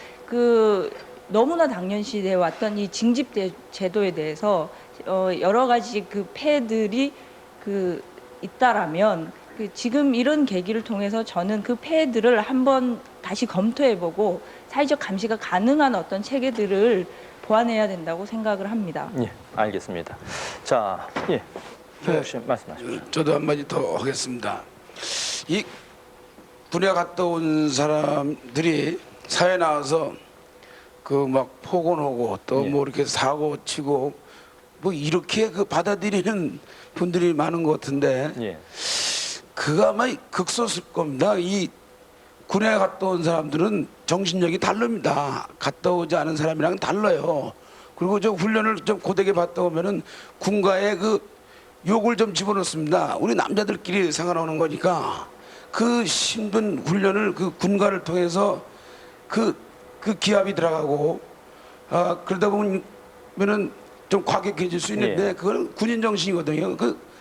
너무나 당연시돼 왔던 이 징집 제도에 대해서 여러 가지 그 폐해들이 있다라면 지금 이런 계기를 통해서 저는 그 폐해들을 한번 다시 검토해보고 사회적 감시가 가능한 어떤 체계들을 보완해야 된다고 생각을 합니다. 예, 알겠습니다. 자, 예, 김욱 씨 말씀하십시오. 저도 한마디 더 하겠습니다. 이 군에 갔다 온 사람들이 사회 나와서 그 막 폭언하고 또 뭐 이렇게 사고 치고 뭐 이렇게 받아들이는 분들이 많은 것 같은데 예. 그가 아마 극소수일 겁니다. 이 군에 갔다 온 사람들은 정신력이 다릅니다. 갔다 오지 않은 사람이랑 달라요. 그리고 저 훈련을 좀 고되게 받다 오면은 군가에 욕을 좀 집어넣습니다. 우리 남자들끼리 생활하는 거니까 그 힘든 훈련을 그 군가를 통해서 그 기합이 들어가고 그러다 보면은 좀 과격해질 수 있는데 그건 군인 정신이거든요.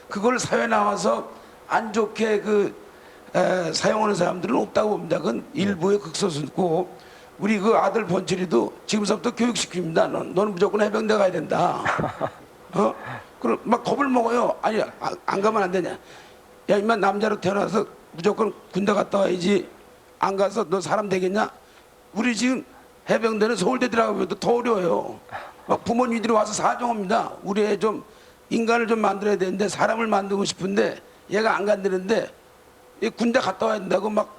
그걸 사회 나와서 안 좋게 사용하는 사람들은 없다고 봅니다. 그건 일부의 극소수고 우리 아들 번철이도 지금서부터 교육시킵니다. 너는 무조건 해병대 가야 된다. 그럼 막 겁을 먹어요. 아니 안 가면 안 되냐? 야 임마 남자로 태어나서 무조건 군대 갔다 와야지. 안 가서 너 사람 되겠냐? 우리 지금 해병대는 서울대 들어가면 더 어려워요. 막 부모님들이 와서 사정합니다. 우리 애 좀 인간을 좀 만들어야 되는데 사람을 만들고 싶은데 얘가 안 간다는데 군대 갔다 와야 된다고 막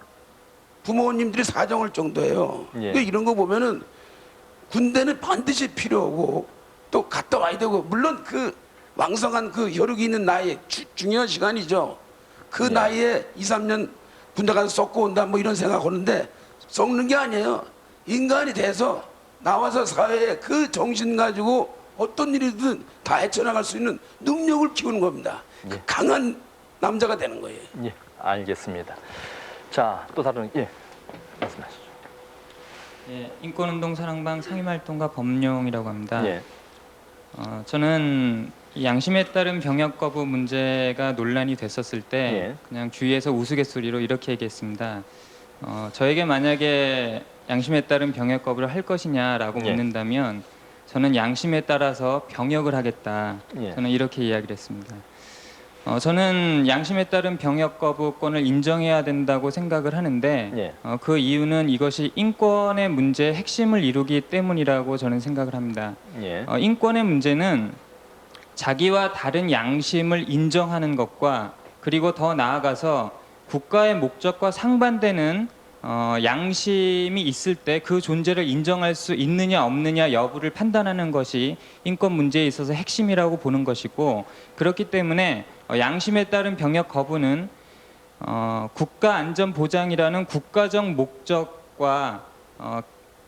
부모님들이 사정할 정도예요. 그러니까 이런 거 보면은 군대는 반드시 필요하고 또 갔다 와야 되고 물론 왕성한 혈육이 있는 나이에 중요한 시간이죠. 나이에 2, 3년 군대 가서 썩고 온다 뭐 이런 생각하는데 썩는 게 아니에요. 인간이 돼서 나와서 사회에 정신 가지고 어떤 일이든 다 헤쳐나갈 수 있는 능력을 키우는 겁니다. 강한 남자가 되는 거예요. 예, 알겠습니다. 자, 또 다른 말씀하시죠. 예, 인권운동 사랑방 상임활동가 범용이라고 합니다. 예. 저는 이 양심에 따른 병역 거부 문제가 논란이 됐었을 때 그냥 주위에서 우스갯소리로 이렇게 얘기했습니다. 저에게 만약에 양심에 따른 병역 거부를 할 것이냐라고 묻는다면 저는 양심에 따라서 병역을 하겠다. 저는 이렇게 이야기를 했습니다. 저는 양심에 따른 병역 거부권을 인정해야 된다고 생각을 하는데 그 이유는 이것이 인권의 문제의 핵심을 이루기 때문이라고 저는 생각을 합니다. 인권의 문제는 자기와 다른 양심을 인정하는 것과 그리고 더 나아가서 국가의 목적과 상반되는 양심이 있을 때 그 존재를 인정할 수 있느냐 없느냐 여부를 판단하는 것이 인권 문제에 있어서 핵심이라고 보는 것이고 그렇기 때문에 양심에 따른 병역 거부는 국가 안전 보장이라는 국가적 목적과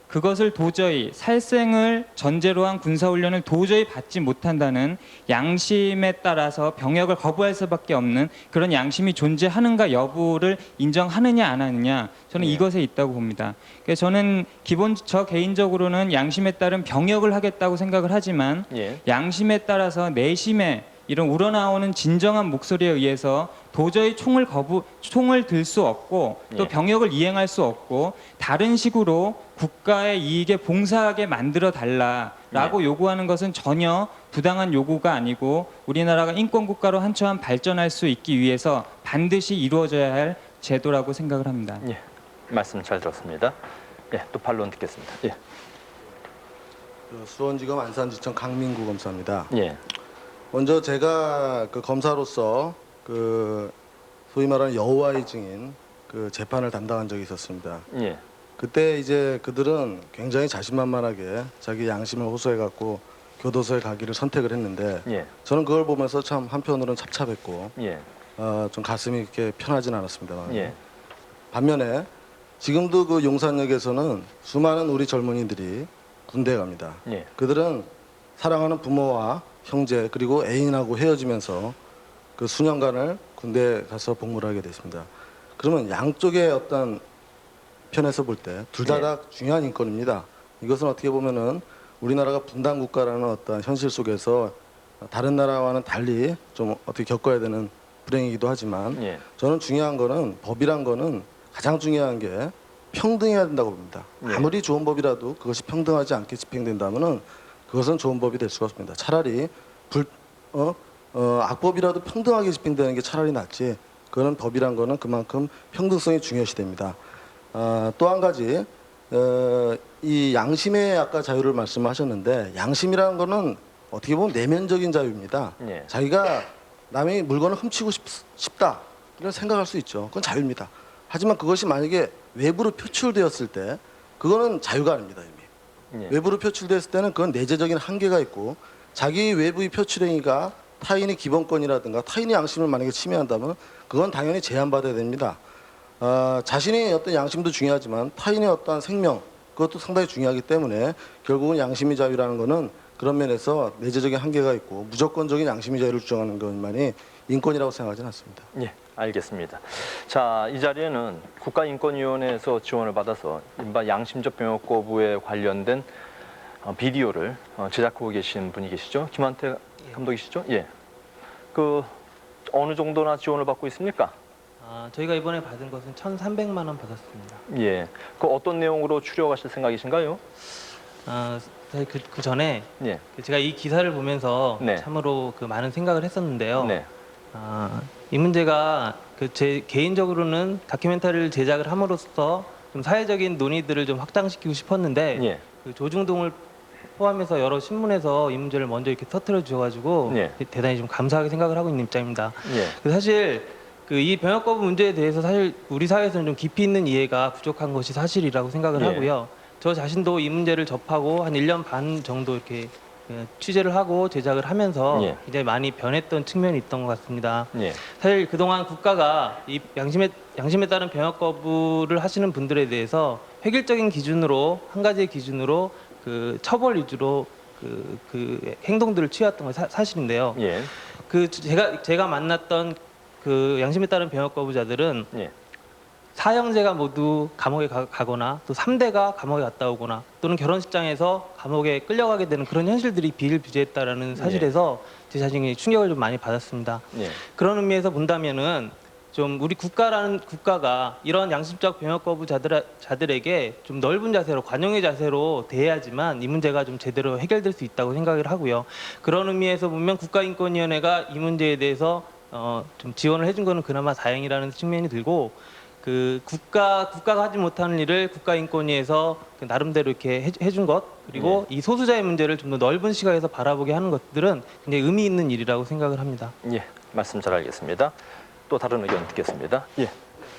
그것을 도저히 살생을 전제로 한 군사훈련을 도저히 받지 못한다는 양심에 따라서 병역을 거부할 수밖에 없는 그런 양심이 존재하는가 여부를 인정하느냐 안 하느냐 저는 이것에 있다고 봅니다. 그래서 저는 저 개인적으로는 양심에 따른 병역을 하겠다고 생각을 하지만 양심에 따라서 내심에 이런 우러나오는 진정한 목소리에 의해서 도저히 총을 들 수 없고 또 예. 병역을 이행할 수 없고 다른 식으로 국가의 이익에 봉사하게 만들어 달라라고 요구하는 것은 전혀 부당한 요구가 아니고 우리나라가 인권 국가로 한처럼 발전할 수 있기 위해서 반드시 이루어져야 할 제도라고 생각을 합니다. 예, 말씀 잘 들었습니다. 예, 또 반론 듣겠습니다. 예. 수원지검 안산지청 강민구 검사입니다. 예. 먼저 제가 그 검사로서 그 소위 말하는 여호와의 증인 그 재판을 담당한 적이 있었습니다. 예. 그때 이제 그들은 굉장히 자신만만하게 자기 양심을 호소해 갖고 교도소에 가기를 선택을 했는데 예. 저는 그걸 보면서 참 한편으로는 찹찹했고 예. 좀 가슴이 이렇게 편하진 않았습니다. 예. 반면에 지금도 그 용산역에서는 수많은 우리 젊은이들이 군대에 갑니다. 예. 그들은 사랑하는 부모와 형제 그리고 애인하고 헤어지면서 그 수년간을 군대에 가서 복무를 하게 됐습니다. 그러면 양쪽의 어떤 편에서 볼 때 둘 다 중요한 인권입니다. 이것은 어떻게 보면은 우리나라가 분단 국가라는 어떤 현실 속에서 다른 나라와는 달리 좀 어떻게 겪어야 되는 불행이기도 하지만 예. 저는 중요한 거는 법이란 거는 가장 중요한 게 평등해야 된다고 봅니다. 예. 아무리 좋은 법이라도 그것이 평등하지 않게 집행된다면은 그것은 좋은 법이 될 수가 없습니다. 차라리 악법이라도 평등하게 집행되는 게 차라리 낫지. 그런 법이란 거는 그만큼 평등성이 중요시 됩니다. 또 한 가지 이 양심의 아까 자유를 말씀하셨는데 양심이라는 거는 어떻게 보면 내면적인 자유입니다. 예. 자기가 남의 물건을 훔치고 싶다 이런 생각할 수 있죠. 그건 자유입니다. 하지만 그것이 만약에 외부로 표출되었을 때 그거는 자유가 아닙니다. 이미. 예. 외부로 표출됐을 때는 그건 내재적인 한계가 있고 자기 외부의 표출행위가 타인의 기본권이라든가 타인의 양심을 만약에 침해한다면 그건 당연히 제한받아야 됩니다. 자신의 어떤 양심도 중요하지만 타인의 어떤 생명 그것도 상당히 중요하기 때문에 결국은 양심의 자유라는 거는 그런 면에서 내재적인 한계가 있고 무조건적인 양심의 자유를 주장하는 것만이 인권이라고 생각하지는 않습니다. 예, 알겠습니다. 자, 이 자리에는 국가인권위원회에서 지원을 받아서 이른바 양심적 병역 거부에 관련된 비디오를 제작하고 계신 분이 계시죠? 김한태 감독이시죠? 예. 그 어느 정도나 지원을 받고 있습니까? 저희가 이번에 받은 것은 1,300만 원 받았습니다. 예. 그 어떤 내용으로 추려가실 생각이신가요? 사실 그 전에 예. 제가 이 기사를 보면서 네. 참으로 그 많은 생각을 했었는데요. 네. 이 문제가 제 개인적으로는 다큐멘터리를 제작을 함으로써 좀 사회적인 논의들을 좀 확장시키고 싶었는데 예. 그 조중동을 포함해서 여러 신문에서 이 문제를 먼저 이렇게 터뜨려 주셔가지고 예. 대단히 좀 감사하게 생각을 하고 있는 입장입니다. 예. 사실 이 병역 거부 문제에 대해서 사실 우리 사회에서는 좀 깊이 있는 이해가 부족한 것이 사실이라고 생각을 예. 하고요. 저 자신도 이 문제를 접하고 한 1년 반 정도 이렇게 취재를 하고 제작을 하면서 예. 이제 많이 변했던 측면이 있던 것 같습니다. 예. 사실 그동안 국가가 이 양심에 따른 병역 거부를 하시는 분들에 대해서 획일적인 기준으로 한 가지의 기준으로 그 처벌 위주로 그 행동들을 취해왔던 건 사실인데요. 예. 제가 만났던 그 양심에 따른 병역 거부자들은 예. 사형제가 모두 감옥에 가거나 또 3대가 감옥에 갔다 오거나 또는 결혼식장에서 감옥에 끌려가게 되는 그런 현실들이 비일비재했다라는 사실에서 제 자신이 충격을 좀 많이 받았습니다. 예. 그런 의미에서 본다면은 좀 우리 국가가 이런 양심적 병역 거부자들에게 좀 넓은 자세로 관용의 자세로 대해야지만 이 문제가 좀 제대로 해결될 수 있다고 생각을 하고요. 그런 의미에서 보면 국가인권위원회가 이 문제에 대해서 좀 지원을 해준 거는 그나마 다행이라는 측면이 들고 그 국가가 하지 못하는 일을 국가인권위에서 나름대로 이렇게 해준 것 그리고 이 소수자의 문제를 좀 더 넓은 시각에서 바라보게 하는 것들은 굉장히 의미 있는 일이라고 생각을 합니다. 예, 말씀 잘 알겠습니다. 또 다른 의견 듣겠습니다. 예,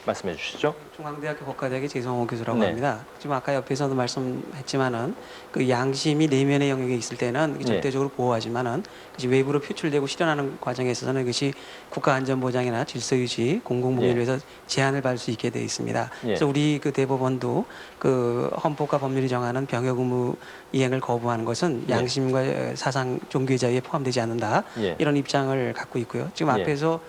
말씀해 주시죠. 중앙대학교 법과대학의 재성호 교수라고 네. 합니다. 지금 아까 옆에서도 말씀했지만은 그 양심이 내면의 영역에 있을 때는 네. 절대적으로 보호하지만은 그것이 외부로 표출되고 실현하는 과정에 있어서는 그것이 국가 안전 보장이나 질서 유지, 공공복리를 위해서 제한을 받을 수 있게 되어 있습니다. 그래서 우리 그 대법원도 그 헌법과 법률이 정하는 병역 의무 이행을 거부하는 것은 양심과 사상 종교의 자유에 포함되지 않는다. 예. 이런 입장을 갖고 있고요. 지금 예. 앞에서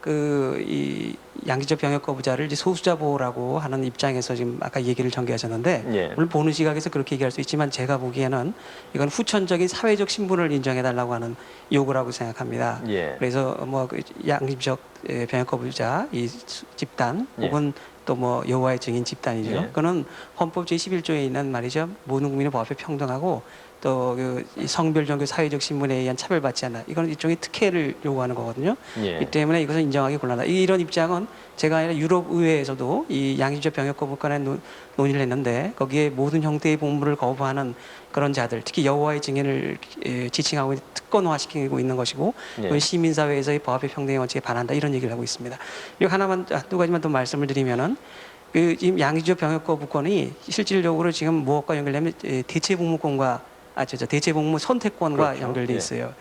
이 양기적 병역 거부자를 이제 소수자 보호라고 하는 입장에서 지금 아까 얘기를 전개하셨는데 예. 물론 보는 시각에서 그렇게 얘기할 수 있지만 제가 보기에는 이건 후천적인 사회적 신분을 인정해달라고 하는 요구라고 생각합니다. 예. 그래서 뭐 그 양심적 병역 거부자 이 집단 혹은 또 뭐 여호와의 증인 집단이죠. 예. 그거는 헌법 제11조에 있는 말이죠. 모든 국민의 법 앞에 평등하고 또 그 성별, 종교, 사회적 신분에 의한 차별받지 않나. 이건 일종의 특혜를 요구하는 거거든요. 예. 이 때문에 이것은 인정하기 곤란하다. 이런 입장은 제가 아니라 유럽 의회에서도 이 양심적 병역 거부권에 논의를 했는데 거기에 모든 형태의 복무를 거부하는 그런 자들, 특히 여호와의 증인을 지칭하고 특권화시키고 있는 것이고 예. 시민사회에서의 법 앞의 평등의 원칙에 반한다 이런 얘기를 하고 있습니다. 그리고 하나만 두 가지만 더 말씀을 드리면은 그 지금 양심적 병역 거부권이 실질적으로 지금 무엇과 연결되면 대체복무권과 대체복무 선택권과 그렇죠. 연결돼 예. 있어요.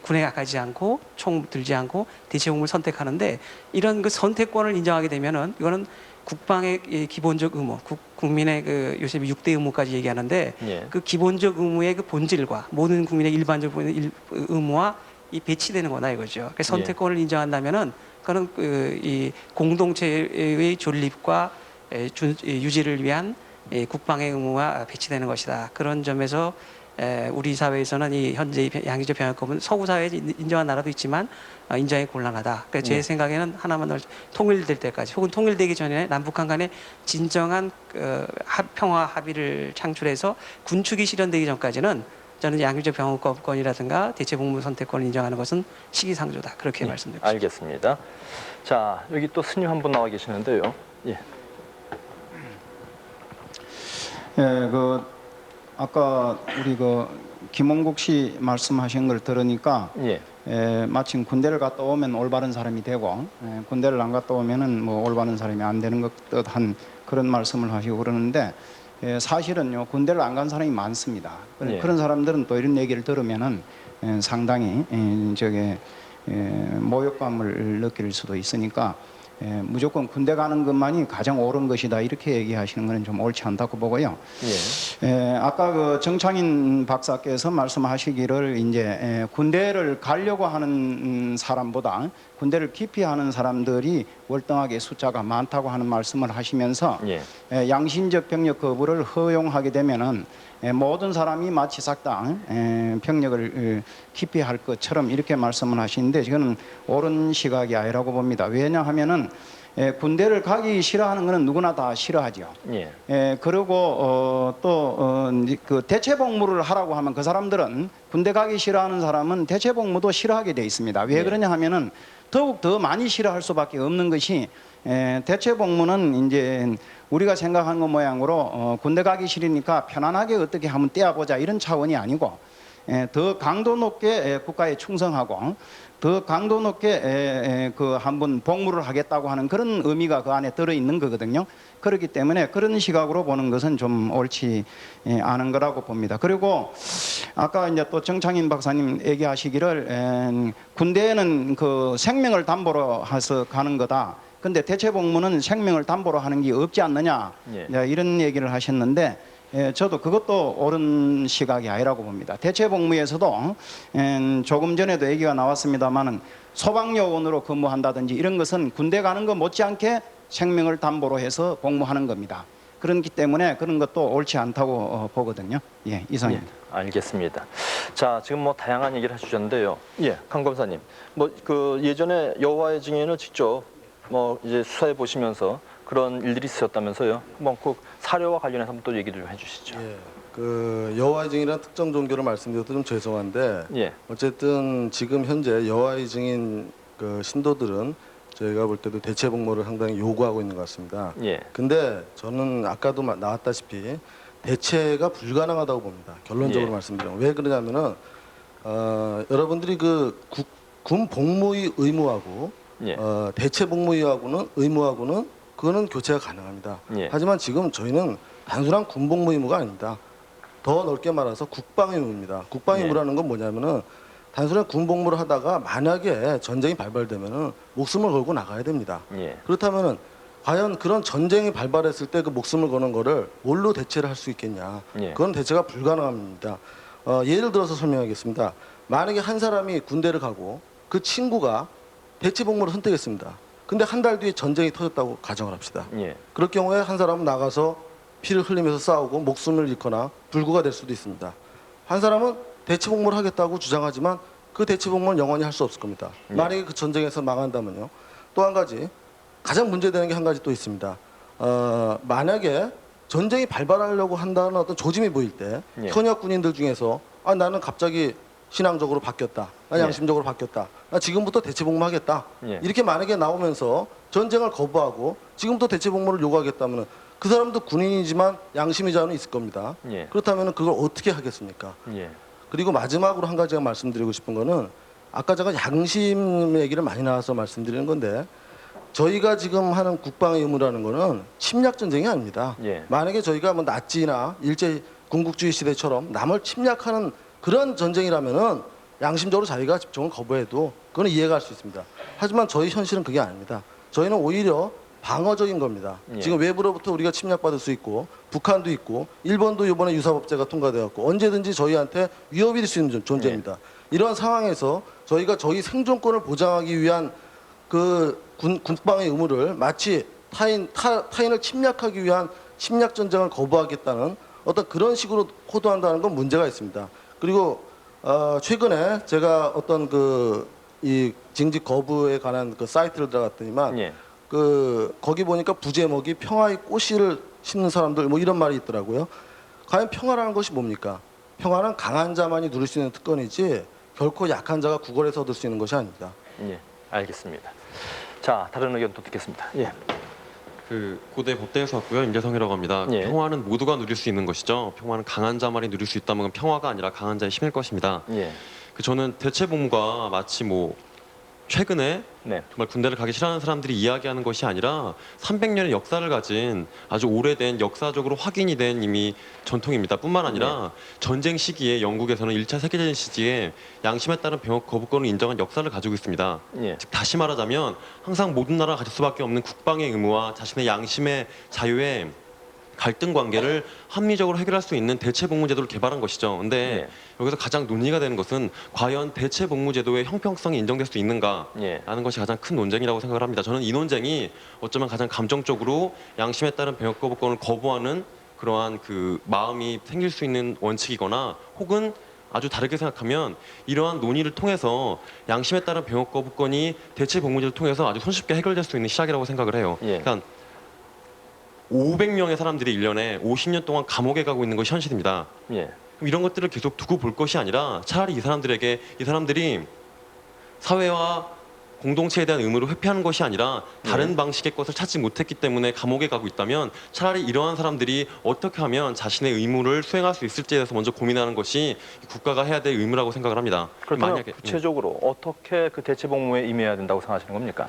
군에 가지 않고 총 들지 않고 대체복무를 선택하는데 이런 그 선택권을 인정하게 되면은 이거는 국방의 기본적 의무, 국민의 그 요새 6대 의무까지 얘기하는데 예. 그 기본적 의무의 그 본질과 모든 국민의 일반적 의무와 이 배치되는 거다 이거죠. 그래서 선택권을 인정한다면은 그거는 이 공동체의 존립과 유지를 위한 국방의 의무와 배치되는 것이다. 그런 점에서 우리 사회에서는 이 현재 양기적 병역법은 서구 사회에 인정한 나라도 있지만 인정이 곤란하다. 그래서 제 생각에는 하나만 더 통일될 때까지 혹은 통일되기 전에 남북한 간에 진정한 평화 합의를 창출해서 군축이 실현되기 전까지는 저는 양기적 병역권이라든가 대체복무 선택권을 인정하는 것은 시기상조다. 그렇게 말씀드립니다. 알겠습니다. 자, 여기 또 스님 한 분 나와 계시는데요. 예. 예, 아까 우리 김홍국 씨 말씀하신 걸 들으니까 마침 군대를 갔다 오면 올바른 사람이 되고 군대를 안 갔다 오면은 뭐 올바른 사람이 안 되는 것 듯한 그런 말씀을 하시고 그러는데 사실은요 군대를 안 간 사람이 많습니다. 그런 사람들은 또 이런 얘기를 들으면은 상당히 모욕감을 느낄 수도 있으니까 무조건 군대 가는 것만이 가장 옳은 것이다 이렇게 얘기하시는 것은 좀 옳지 않다고 보고요. 아까 그 정창인 박사께서 말씀하시기를 이제 군대를 가려고 하는 사람보다 군대를 기피하는 사람들이 월등하게 숫자가 많다고 하는 말씀을 하시면서 양심적 병력 거부를 허용하게 되면은 모든 사람이 마치 싹 다 병력을 기피할 것처럼 이렇게 말씀을 하시는데 저는 옳은 시각이 아니라고 봅니다. 왜냐하면은 군대를 가기 싫어하는 것은 누구나 다 싫어하죠. 그리고 그 대체 복무를 하라고 하면 그 사람들은 군대 가기 싫어하는 사람은 대체 복무도 싫어하게 돼 있습니다. 왜 그러냐 하면은 더욱 더 많이 싫어할 수밖에 없는 것이 대체 복무는 이제 우리가 생각하는 것 모양으로 군대 가기 싫으니까 편안하게 어떻게 하면 떼어보자 이런 차원이 아니고 더 강도 높게 국가에 충성하고 더 강도 높게 한번 복무를 하겠다고 하는 그런 의미가 그 안에 들어있는 거거든요. 그렇기 때문에 그런 시각으로 보는 것은 좀 옳지 않은 거라고 봅니다. 그리고 아까 이제 또 정창인 박사님 얘기하시기를 군대에는 그 생명을 담보로 해서 가는 거다. 근데 대체 복무는 생명을 담보로 하는 게 없지 않느냐 이런 얘기를 하셨는데 저도 그것도 옳은 시각이 아니라고 봅니다. 대체 복무에서도 조금 전에도 얘기가 나왔습니다만은 소방요원으로 근무한다든지 이런 것은 군대 가는 것 못지않게 생명을 담보로 해서 복무하는 겁니다. 그렇기 때문에 그런 것도 옳지 않다고 보거든요. 이상입니다. 알겠습니다. 자, 지금 뭐 다양한 얘기를 해주셨는데요. 강 검사님, 뭐 그 예전에 여호와의 증인을 직접 뭐 이제 수사해 보시면서 그런 일들이 있었다면서요. 한번 꼭 사료와 관련해서 한번 또 얘기를 좀 해주시죠. 그 여호와의 증인이라는 특정 종교를 말씀드려도 좀 죄송한데 어쨌든 지금 현재 여호와의 증인 그 신도들은 저희가 볼 때도 대체 복무를 상당히 요구하고 있는 것 같습니다. 근데 저는 아까도 나왔다시피 대체가 불가능하다고 봅니다. 결론적으로 말씀드리면 왜 그러냐면은 여러분들이 그 군 복무의 의무하고 대체 복무하고는 의무하고는 그거는 교체가 가능합니다. 하지만 지금 저희는 단순한 군 복무 의무가 아닙니다. 더 넓게 말해서 국방 의무입니다. 국방 의무라는 건 뭐냐면은 단순한 군 복무를 하다가 만약에 전쟁이 발발되면은 목숨을 걸고 나가야 됩니다. 그렇다면은 과연 그런 전쟁이 발발했을 때 그 목숨을 거는 거를 뭘로 대체를 할 수 있겠냐? 그건 대체가 불가능합니다. 예를 들어서 설명하겠습니다. 만약에 한 사람이 군대를 가고 그 친구가 대체 복무를 선택했습니다. 근데 한 달 뒤에 전쟁이 터졌다고 가정을 합시다. 예. 그럴 경우에 한 사람은 나가서 피를 흘리면서 싸우고 목숨을 잃거나 불구가 될 수도 있습니다. 한 사람은 대체 복무를 하겠다고 주장하지만 그 대체 복무는 영원히 할 수 없을 겁니다. 예. 만약에 그 전쟁에서 망한다면요. 또 한 가지 가장 문제되는 게 한 가지 또 있습니다. 만약에 전쟁이 발발하려고 한다는 어떤 조짐이 보일 때 예. 현역 군인들 중에서 나는 갑자기 신앙적으로 바뀌었다. 난 예. 양심적으로 바뀌었다. 나 지금부터 대체 복무하겠다. 예. 이렇게 만약에 나오면서 전쟁을 거부하고 지금부터 대체 복무를 요구하겠다면 그 사람도 군인이지만 양심의 자는 있을 겁니다. 예. 그렇다면 그걸 어떻게 하겠습니까? 예. 그리고 마지막으로 한 가지가 말씀드리고 싶은 거는 아까 제가 양심 얘기를 많이 나와서 말씀드리는 건데 저희가 지금 하는 국방의 의무라는 거는 침략 전쟁이 아닙니다. 예. 만약에 저희가 뭐 나치나 일제 군국주의 시대처럼 남을 침략하는 그런 전쟁이라면은 양심적으로 자기가 집중을 거부해도 그건 이해가 할 수 있습니다. 하지만 저희 현실은 그게 아닙니다. 저희는 오히려 방어적인 겁니다. 예. 지금 외부로부터 우리가 침략받을 수 있고 북한도 있고 일본도 이번에 유사법제가 통과되었고 언제든지 저희한테 위협이 될 수 있는 존재입니다. 예. 이런 상황에서 저희가 저희 생존권을 보장하기 위한 그 국방의 의무를 마치 타인을 침략하기 위한 침략 전쟁을 거부하겠다는 어떤 그런 식으로 호도한다는 건 문제가 있습니다. 그리고 최근에 제가 어떤 이 징집 거부에 관한 그 사이트를 들어갔더니만 예. 거기 보니까 부제목이 평화의 꽃씨를 심는 사람들 뭐 이런 말이 있더라고요. 과연 평화라는 것이 뭡니까? 평화는 강한 자만이 누릴 수 있는 특권이지 결코 약한 자가 구걸해서 얻을 수 있는 것이 아닙니다. 예, 알겠습니다. 자, 다른 의견 또 듣겠습니다. 예. 그 고대 법대에서 왔고요. 임재성이라고 합니다. 예. 평화는 모두가 누릴 수 있는 것이죠. 평화는 강한 자만이 누릴 수 있다면 평화가 아니라 강한 자의 힘일 것입니다. 예. 저는 대체 복무가 마치 최근에 네. 정말 군대를 가기 싫어하는 사람들이 이야기하는 것이 아니라 300년의 역사를 가진 아주 오래된 역사적으로 확인이 된 이미 전통입니다. 뿐만 아니라 전쟁 시기에 영국에서는 1차 세계대전 시기에 양심에 따른 병역 거부권을 인정한 역사를 가지고 있습니다. 예. 즉 다시 말하자면 항상 모든 나라가 가질 수밖에 없는 국방의 의무와 자신의 양심의 자유의 갈등 관계를 합리적으로 해결할 수 있는 대체 복무 제도를 개발한 것이죠. 근데 여기서 가장 논의가 되는 것은 과연 대체 복무 제도의 형평성이 인정될 수 있는가라는 것이 가장 큰 논쟁이라고 생각을 합니다. 저는 이 논쟁이 어쩌면 가장 감정적으로 양심에 따른 병역 거부권을 거부하는 그러한 그 마음이 생길 수 있는 원칙이거나 혹은 아주 다르게 생각하면 이러한 논의를 통해서 양심에 따른 병역 거부권이 대체 복무제를 통해서 아주 손쉽게 해결될 수 있는 시작이라고 생각을 해요. 그러니까 500명의 사람들이 1년에 50년 동안 감옥에 가고 있는 것이 현실입니다. 예. 그럼 이런 것들을 계속 두고 볼 것이 아니라 차라리 이 사람들이 사회와 공동체에 대한 의무를 회피하는 것이 아니라 다른 방식의 것을 찾지 못했기 때문에 감옥에 가고 있다면 차라리 이러한 사람들이 어떻게 하면 자신의 의무를 수행할 수 있을지에 대해서 먼저 고민하는 것이 국가가 해야 될 의무라고 생각을 합니다. 그렇다면 구체적으로 어떻게 그 대체 복무에 임해야 된다고 생각하시는 겁니까?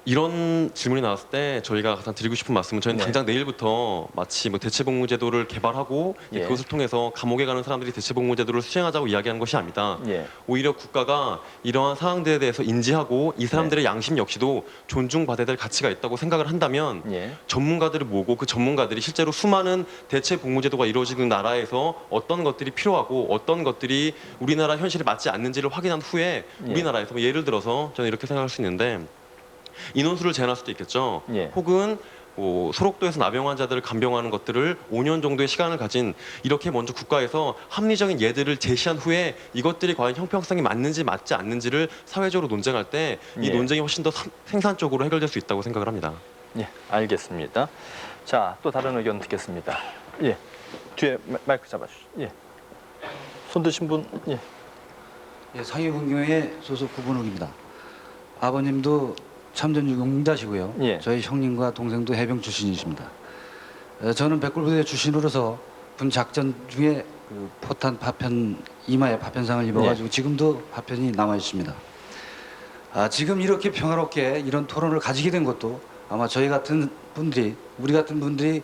이런 질문이 나왔을 때 저희가 가장 드리고 싶은 말씀은 저희는 당장 내일부터 마치 대체 복무 제도를 개발하고 그것을 통해서 감옥에 가는 사람들이 대체 복무 제도를 수행하자고 이야기하는 것이 아닙니다. 오히려 국가가 이러한 상황들에 대해서 인지하고 이 사람들의 양심 역시도 존중받아야 될 가치가 있다고 생각을 한다면 전문가들을 모으고 그 전문가들이 실제로 수많은 대체 복무 제도가 이루어지는 나라에서 어떤 것들이 필요하고 어떤 것들이 우리나라 현실에 맞지 않는지를 확인한 후에 우리나라에서 예를 들어서 저는 이렇게 생각할 수 있는데 인원수를 제한할 수도 있겠죠. 혹은 소록도에서 나병 환자들을 간병하는 것들을 5년 정도의 시간을 가진 이렇게 먼저 국가에서 합리적인 예들을 제시한 후에 이것들이 과연 형평성이 맞는지 맞지 않는지를 사회적으로 논쟁할 때 이 논쟁이 훨씬 더 생산적으로 해결될 수 있다고 생각을 합니다. 예, 알겠습니다. 자, 또 다른 의견 듣겠습니다. 예, 뒤에 마이크 잡아주시죠. 예, 손 드신 분, 예. 예, 상해군교회 소속 구본욱입니다. 아버님도 참전 용자시고요. 저희 형님과 동생도 해병 출신이십니다. 저는 백골부대 출신으로서 군 작전 중에 그 포탄 파편 이마에 파편상을 입어가지고 지금도 파편이 남아 있습니다. 지금 이렇게 평화롭게 이런 토론을 가지게 된 것도 아마 저희 같은 분들이 우리 같은 분들이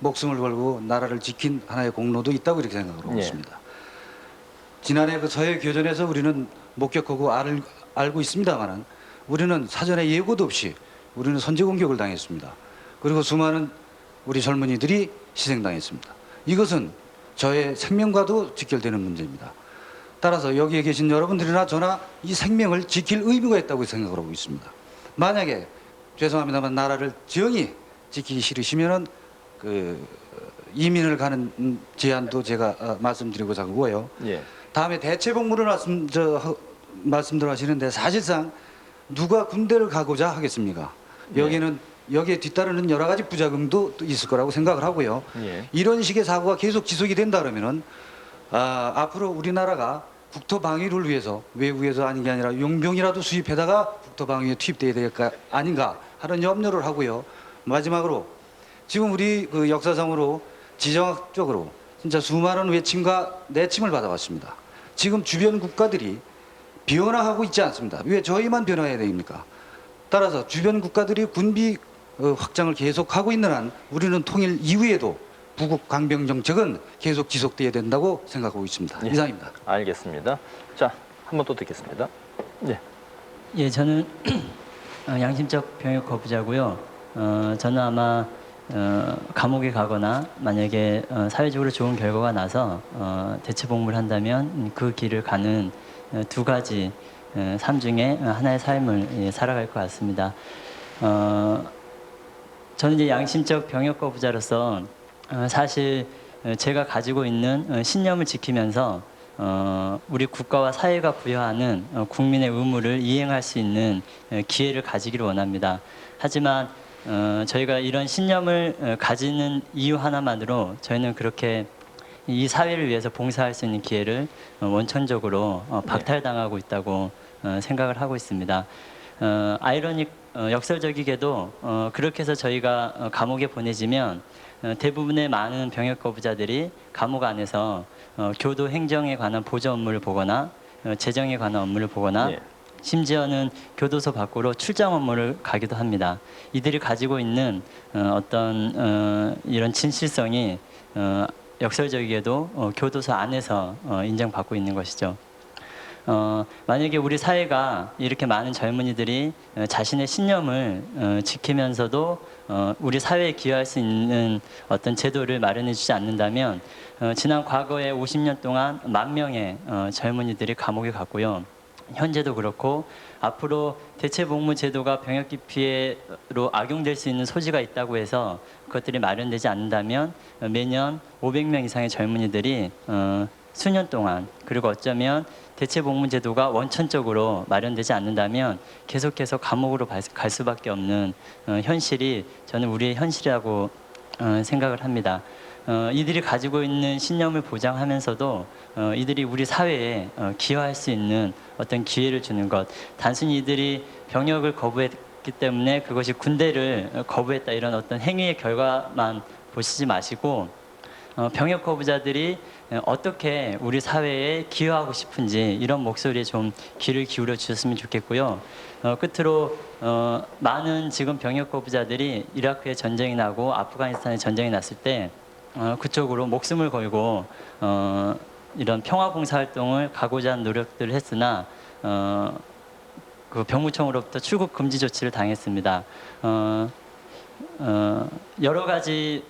목숨을 걸고 나라를 지킨 하나의 공로도 있다고 이렇게 생각하고 있습니다. 지난해 그 서해 교전에서 우리는 목격하고 알고 있습니다만은 우리는 사전에 예고도 없이 우리는 선제 공격을 당했습니다. 그리고 수많은 우리 젊은이들이 희생당했습니다. 이것은 저의 생명과도 직결되는 문제입니다. 따라서 여기에 계신 여러분들이나 저나 이 생명을 지킬 의무가 있다고 생각을 하고 있습니다. 만약에 죄송합니다만 나라를 정의 지키기 싫으시면은 그 이민을 가는 제안도 제가 말씀드리고자 하고요. 예. 다음에 대체복무를 말씀들 하시는데 사실상 누가 군대를 가고자 하겠습니까? 여기는 여기에 뒤따르는 여러 가지 부작용도 또 있을 거라고 생각을 하고요. 예. 이런 식의 사고가 계속 지속이 된다 그러면은 앞으로 우리나라가 국토방위를 위해서 외국에서 아닌 게 아니라 용병이라도 수입해다가 국토방위에 투입돼야 될까 아닌가 하는 염려를 하고요. 마지막으로 지금 우리 그 역사상으로 지정학적으로 진짜 수많은 외침과 내침을 받아왔습니다. 지금 주변 국가들이 변화하고 있지 않습니다. 왜 저희만 변화해야 됩니까? 따라서 주변 국가들이 군비 확장을 계속하고 있는 한 우리는 통일 이후에도 부국 강병 정책은 계속 지속돼야 된다고 생각하고 있습니다. 예. 이상입니다. 알겠습니다. 자, 한 번 또 듣겠습니다. 예. 예, 저는 양심적 병역 거부자고요. 저는 아마 감옥에 가거나 만약에 사회적으로 좋은 결과가 나서 대체복무를 한다면 그 길을 가는 두 가지 삶 중에 하나의 삶을 살아갈 것 같습니다. 저는 이제 양심적 병역 거부자로서 사실 제가 가지고 있는 신념을 지키면서 우리 국가와 사회가 부여하는 국민의 의무를 이행할 수 있는 기회를 가지기를 원합니다. 하지만 저희가 이런 신념을 가지는 이유 하나만으로 저희는 그렇게 이 사회를 위해서 봉사할 수 있는 기회를 원천적으로 박탈당하고 있다고 생각을 하고 있습니다. 역설적이게도 그렇게 해서 저희가 감옥에 보내지면 대부분의 많은 병역 거부자들이 감옥 안에서 교도 행정에 관한 보조 업무를 보거나 재정에 관한 업무를 보거나 심지어는 교도소 밖으로 출장 업무를 가기도 합니다. 이들이 가지고 있는 어떤 이런 진실성이 역설적이게도 교도소 안에서 인정받고 있는 것이죠. 만약에 우리 사회가 이렇게 많은 젊은이들이 자신의 신념을 지키면서도 우리 사회에 기여할 수 있는 어떤 제도를 마련해 주지 않는다면 지난 과거에 50년 동안 10,000명의 젊은이들이 감옥에 갔고요. 현재도 그렇고 앞으로 대체복무 제도가 병역 기피로 악용될 수 있는 소지가 있다고 해서 그것들이 마련되지 않는다면 매년 500명 이상의 젊은이들이 수년 동안 그리고 어쩌면 대체복무 제도가 원천적으로 마련되지 않는다면 계속해서 감옥으로 갈 수밖에 없는 현실이 저는 우리의 현실이라고 생각을 합니다. 이들이 가지고 있는 신념을 보장하면서도 이들이 우리 사회에 기여할 수 있는 어떤 기회를 주는 것, 단순히 이들이 병역을 거부했기 때문에 그것이 군대를 거부했다 이런 어떤 행위의 결과만 보시지 마시고 병역 거부자들이 어떻게 우리 사회에 기여하고 싶은지 이런 목소리에 좀 귀를 기울여 주셨으면 좋겠고요. 끝으로 많은 지금 병역 거부자들이 이라크에 전쟁이 나고 아프가니스탄에 전쟁이 났을 때 그쪽으로 목숨을 걸고 이런 평화 봉사 활동을 가고자 하는 노력들을 했으나 그 병무청으로부터 출국 금지 조치를 당했습니다. 여러 가지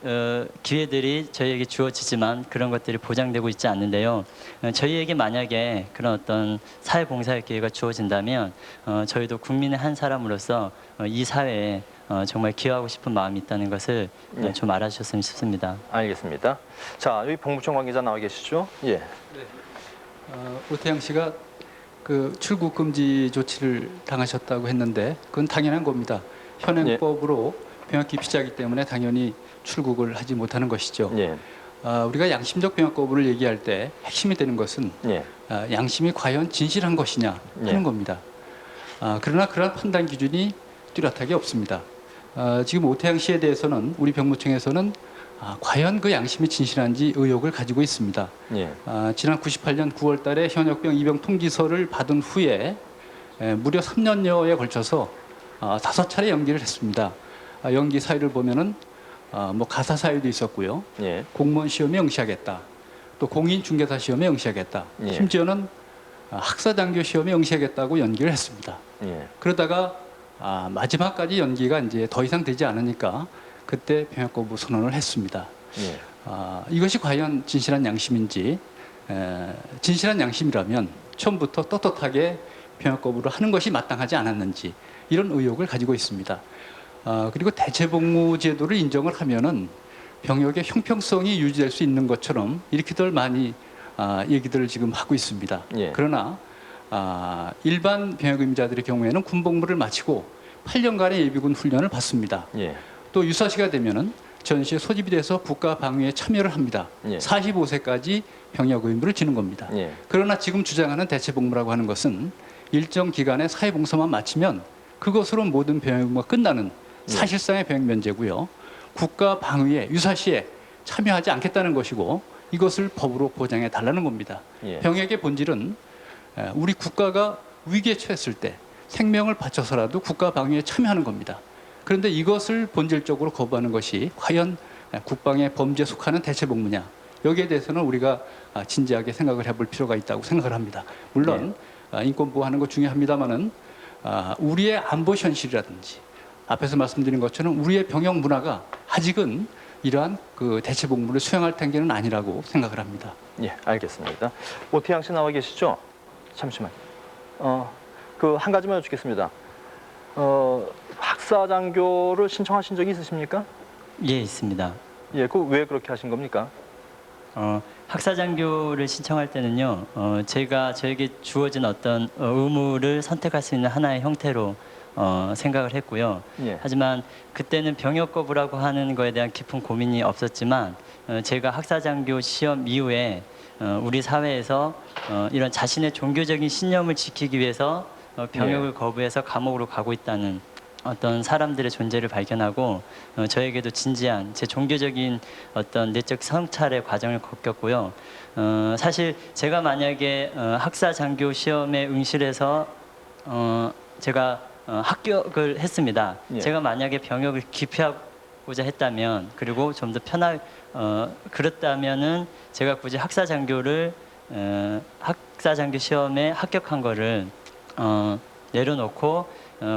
기회들이 저희에게 주어지지만 그런 것들이 보장되고 있지 않는데요. 저희에게 만약에 그런 어떤 사회봉사의 기회가 주어진다면 저희도 국민의 한 사람으로서 이 사회에 정말 기여하고 싶은 마음이 있다는 것을 좀 알아주셨으면 싶습니다. 알겠습니다. 자, 여기 병무청 관계자 나와 계시죠? 예. 오태양 씨가 그 출국 금지 조치를 당하셨다고 했는데 그건 당연한 겁니다. 현행법으로 병역 기피자이기 때문에 당연히 출국을 하지 못하는 것이죠. 우리가 양심적 병역 거부를 얘기할 때 핵심이 되는 것은 양심이 과연 진실한 것이냐 하는 겁니다. 그러나 그러한 판단 기준이 뚜렷하게 없습니다. 지금 오태양 씨에 대해서는 우리 병무청에서는 과연 그 양심이 진실한지 의혹을 가지고 있습니다. 지난 98년 9월 달에 현역병 입영 통지서를 받은 후에 무려 3년여에 걸쳐서 5차례 연기를 했습니다. 연기 사유를 보면은 뭐 가사 사유도 있었고요. 공무원 시험에 응시하겠다. 또 공인중개사 시험에 응시하겠다. 심지어는 학사장교 시험에 응시하겠다고 연기를 했습니다. 그러다가 마지막까지 연기가 이제 더 이상 되지 않으니까 그때 병역 거부 선언을 했습니다. 이것이 과연 진실한 양심인지 진실한 양심이라면 처음부터 떳떳하게 병역 거부를 하는 것이 마땅하지 않았는지 이런 의혹을 가지고 있습니다. 그리고 대체복무 제도를 인정을 하면은 병역의 형평성이 유지될 수 있는 것처럼 이렇게들 많이 얘기들을 지금 하고 있습니다. 그러나 일반 병역 의무자들의 경우에는 군복무를 마치고 8년간의 예비군 훈련을 받습니다. 또 유사시가 되면은 전시에 소집이 돼서 국가 방위에 참여를 합니다. 45세까지 병역 의무를 지는 겁니다. 그러나 지금 주장하는 대체복무라고 하는 것은 일정 기간의 사회봉사만 마치면 그것으로 모든 병역 의무가 끝나는 사실상의 병역 면제고요. 국가 방위에 유사시에 참여하지 않겠다는 것이고 이것을 법으로 보장해 달라는 겁니다. 병역의 본질은 우리 국가가 위기에 처했을 때 생명을 바쳐서라도 국가 방위에 참여하는 겁니다. 그런데 이것을 본질적으로 거부하는 것이 과연 국방의 범죄에 속하는 대체복무냐, 여기에 대해서는 우리가 진지하게 생각을 해볼 필요가 있다고 생각을 합니다. 물론 인권 보호하는 것 중요합니다만은 우리의 안보 현실이라든지 앞에서 말씀드린 것처럼 우리의 병역 문화가 아직은 이러한 그 대체복무를 수행할 단계는 아니라고 생각을 합니다. 예, 알겠습니다. 오태양 씨 나와 계시죠? 잠시만. 그 한 가지만 여쭙겠습니다. 학사장교를 신청하신 적이 있으십니까? 예, 있습니다. 예, 그 왜 그렇게 하신 겁니까? 학사장교를 신청할 때는요, 제가 저에게 주어진 어떤 의무를 선택할 수 있는 하나의 형태로 생각을 했고요. 하지만 그때는 병역 거부라고 하는 거에 대한 깊은 고민이 없었지만 제가 학사장교 시험 이후에 우리 사회에서 이런 자신의 종교적인 신념을 지키기 위해서 병역을 거부해서 감옥으로 가고 있다는 어떤 사람들의 존재를 발견하고 저에게도 진지한 제 종교적인 어떤 내적 성찰의 과정을 겪었고요. 사실 제가 만약에 학사장교 시험에 응시해서 제가 합격을 했습니다. 제가 만약에 병역을 기피하고자 했다면 그리고 좀 더 그렇다면은 제가 굳이 학사장교를 학사장교 시험에 합격한 거를 내려놓고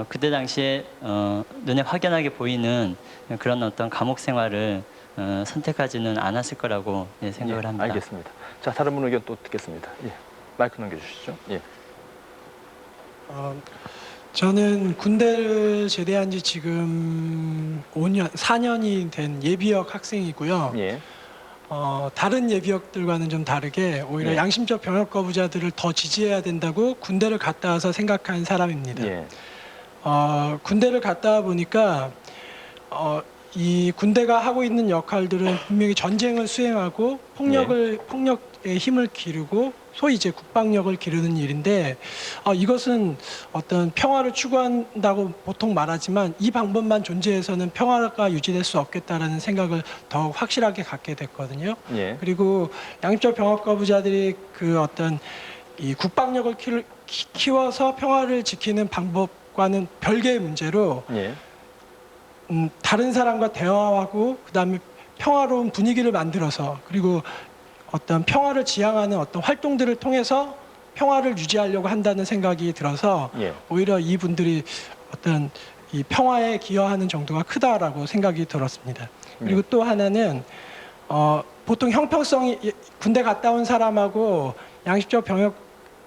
그때 당시에 눈에 확연하게 보이는 그런 어떤 감옥 생활을 선택하지는 않았을 거라고 생각을 합니다. 알겠습니다. 자, 다른 분 의견 또 듣겠습니다. 예, 마이크 넘겨주시죠. 예. 저는 군대를 제대한 지 지금 4년이 된 예비역 학생이고요. 다른 예비역들과는 좀 다르게 오히려 양심적 병역 거부자들을 더 지지해야 된다고 군대를 갔다 와서 생각한 사람입니다. 군대를 갔다 와 보니까 이 군대가 하고 있는 역할들은 분명히 전쟁을 수행하고 폭력의 힘을 기르고 소위 이제 국방력을 기르는 일인데 이것은 어떤 평화를 추구한다고 보통 말하지만 이 방법만 존재해서는 평화가 유지될 수 없겠다라는 생각을 더욱 확실하게 갖게 됐거든요. 그리고 양심적 병역 거부자들이 그 어떤 이 국방력을 키워서 평화를 지키는 방법과는 별개의 문제로 다른 사람과 대화하고 그다음에 평화로운 분위기를 만들어서 그리고 어떤 평화를 지향하는 어떤 활동들을 통해서 평화를 유지하려고 한다는 생각이 들어서 오히려 이분들이 어떤 이 평화에 기여하는 정도가 크다라고 생각이 들었습니다. 그리고 또 하나는 보통 형평성이 군대 갔다 온 사람하고 양심적 병역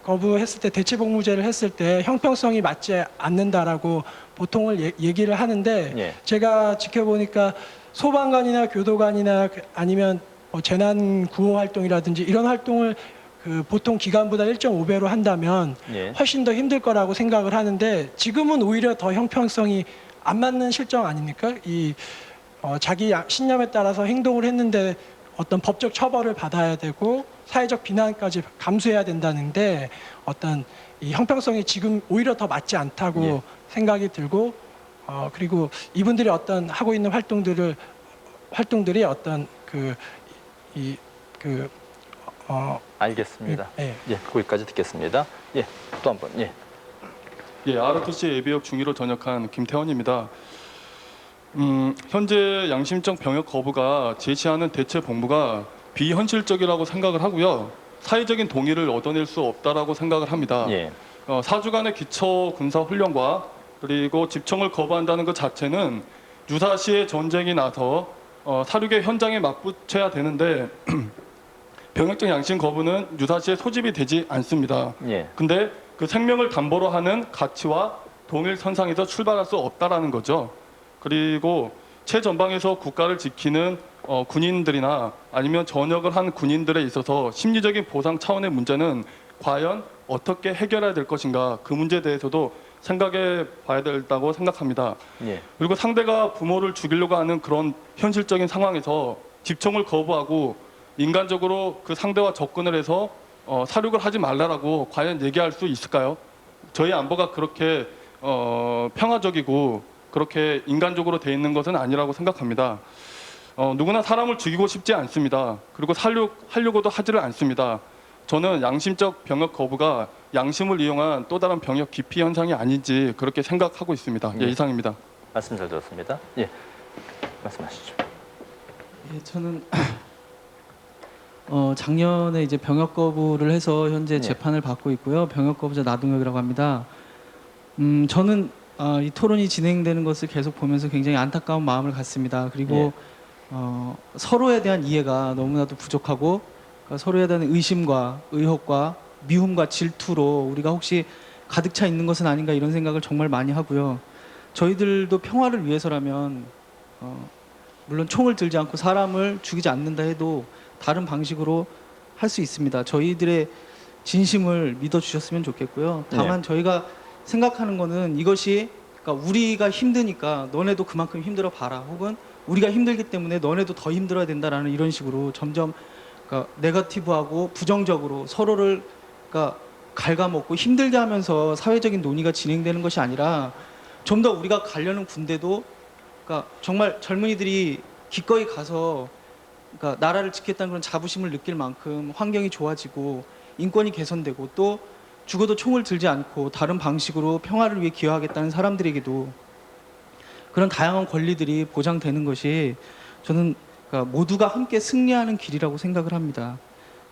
거부했을 때 대체복무제를 했을 때 형평성이 맞지 않는다라고 보통을 얘기를 하는데 제가 지켜보니까 소방관이나 교도관이나 아니면 재난 구호 활동이라든지 이런 활동을 그 보통 기간보다 1.5배로 한다면 훨씬 더 힘들 거라고 생각을 하는데 지금은 오히려 더 형평성이 안 맞는 실정 아닙니까? 이 자기 신념에 따라서 행동을 했는데 어떤 법적 처벌을 받아야 되고 사회적 비난까지 감수해야 된다는데 어떤 이 형평성이 지금 오히려 더 맞지 않다고 생각이 들고 그리고 이분들이 어떤 하고 있는 활동들이 어떤 알겠습니다. 거기까지 듣겠습니다. 또 한 번. ROTC 예비역 중위로 전역한 김태원입니다. 현재 양심적 병역 거부가 제시하는 대체 복무가 비현실적이라고 생각을 하고요. 사회적인 동의를 얻어낼 수 없다라고 생각을 합니다. 4주간의 기초 군사 훈련과 그리고 집총을 거부한다는 것 자체는 유사시에 전쟁이 나서 사륙의 현장에 맞붙여야 되는데 병역적 양심 거부는 유사시에 소집이 되지 않습니다. 예. 근데 그 생명을 담보로 하는 가치와 동일 선상에서 출발할 수 없다라는 거죠. 그리고 최전방에서 국가를 지키는 군인들이나 아니면 전역을 한 군인들에 있어서 심리적인 보상 차원의 문제는 과연 어떻게 해결해야 될 것인가, 그 문제에 대해서도 생각해 봐야 된다고 생각합니다. 예. 그리고 상대가 부모를 죽이려고 하는 그런 현실적인 상황에서 집총을 거부하고 인간적으로 그 상대와 접근을 해서 사륙을 하지 말라라고 과연 얘기할 수 있을까요? 저희 안보가 그렇게 평화적이고 그렇게 인간적으로 돼 있는 것은 아니라고 생각합니다. 누구나 사람을 죽이고 싶지 않습니다. 그리고 살려고도 하지를 않습니다. 저는 양심적 병역 거부가 양심을 이용한 또 다른 병역 기피 현상이 아닌지 그렇게 생각하고 있습니다. 예, 이상입니다. 말씀 잘 들었습니다. 예, 말씀하시죠. 예, 저는 작년에 이제 병역 거부를 해서 현재 재판을 받고 있고요. 병역 거부자 나동혁이라고 합니다. 저는 이 토론이 진행되는 것을 계속 보면서 굉장히 안타까운 마음을 갖습니다. 그리고 서로에 대한 이해가 너무나도 부족하고, 그러니까 서로에 대한 의심과 의혹과 미움과 질투로 우리가 혹시 가득 차 있는 것은 아닌가, 이런 생각을 정말 많이 하고요. 저희들도 평화를 위해서라면 물론 총을 들지 않고 사람을 죽이지 않는다 해도 다른 방식으로 할 수 있습니다. 저희들의 진심을 믿어주셨으면 좋겠고요. 다만 저희가 생각하는 거는 이것이, 그러니까 우리가 힘드니까 너네도 그만큼 힘들어 봐라, 혹은 우리가 힘들기 때문에 너네도 더 힘들어야 된다라는 이런 식으로 점점 그러니까 네거티브하고 부정적으로 서로를 그러니까 갉아먹고 힘들게 하면서 사회적인 논의가 진행되는 것이 아니라, 좀 더 우리가 가려는 군대도 그러니까 정말 젊은이들이 기꺼이 가서 그러니까 나라를 지켰다는 그런 자부심을 느낄 만큼 환경이 좋아지고 인권이 개선되고, 또 죽어도 총을 들지 않고 다른 방식으로 평화를 위해 기여하겠다는 사람들에게도 그런 다양한 권리들이 보장되는 것이 저는 그러니까 모두가 함께 승리하는 길이라고 생각을 합니다.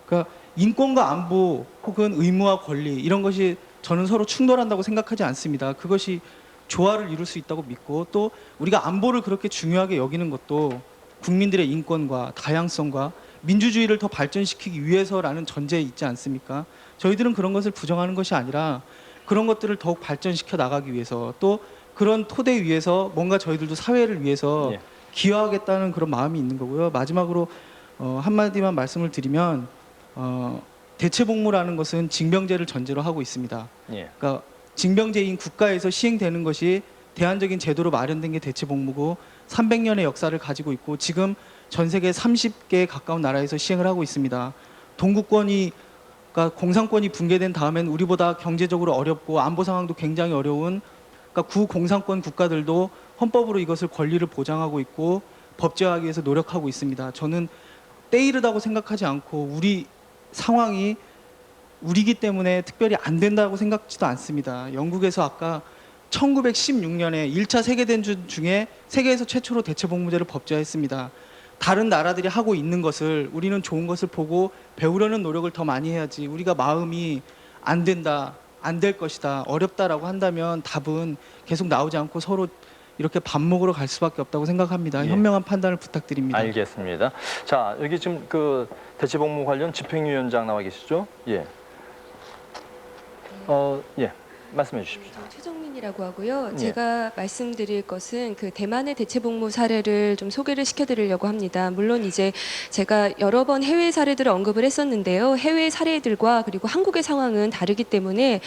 그러니까 인권과 안보 혹은 의무와 권리, 이런 것이 저는 서로 충돌한다고 생각하지 않습니다. 그것이 조화를 이룰 수 있다고 믿고, 또 우리가 안보를 그렇게 중요하게 여기는 것도 국민들의 인권과 다양성과 민주주의를 더 발전시키기 위해서라는 전제에 있지 않습니까? 저희들은 그런 것을 부정하는 것이 아니라 그런 것들을 더욱 발전시켜 나가기 위해서, 또 그런 토대 위에서 뭔가 저희들도 사회를 위해서 기여하겠다는 그런 마음이 있는 거고요. 마지막으로 한마디만 말씀을 드리면, 대체복무라는 것은 징병제를 전제로 하고 있습니다. 그러니까 징병제인 국가에서 시행되는 것이 대안적인 제도로 마련된 게 대체복무고, 300년의 역사를 가지고 있고 지금 전 세계 30개에 가까운 나라에서 시행을 하고 있습니다. 동구권이, 그러니까 공산권이 붕괴된 다음엔 우리보다 경제적으로 어렵고 안보 상황도 굉장히 어려운, 그러니까 구공산권 국가들도 헌법으로 이것을 권리를 보장하고 있고 법제화하기 위해서 노력하고 있습니다. 저는 때이르다고 생각하지 않고 우리 상황이 우리기 때문에 특별히 안 된다고 생각지도 않습니다. 영국에서 아까 1916년에 1차 세계대전 중에 세계에서 최초로 대체복무제를 법제화했습니다. 다른 나라들이 하고 있는 것을 우리는 좋은 것을 보고 배우려는 노력을 더 많이 해야지, 우리가 마음이 안 된다, 안 될 것이다, 어렵다라고 한다면 답은 계속 나오지 않고 서로 이렇게 밥 먹으러 갈 수밖에 없다고 생각합니다. 현명한 판단을 부탁드립니다. 알겠습니다. 자, 여기 지금 그 대체복무 관련 집행위원장 나와 계시죠? 예. 예. 말씀해 주십시오. 최정민이라고 하고요. 제가 말씀드릴 것은 그 대만의 대체복무 사례를 좀 소개를 시켜드리려고 합니다. 물론 이제 제가 여러 번 해외 사례들을 언급을 했었는데요. 해외 사례들과 그리고 한국의 상황은 다르기 때문에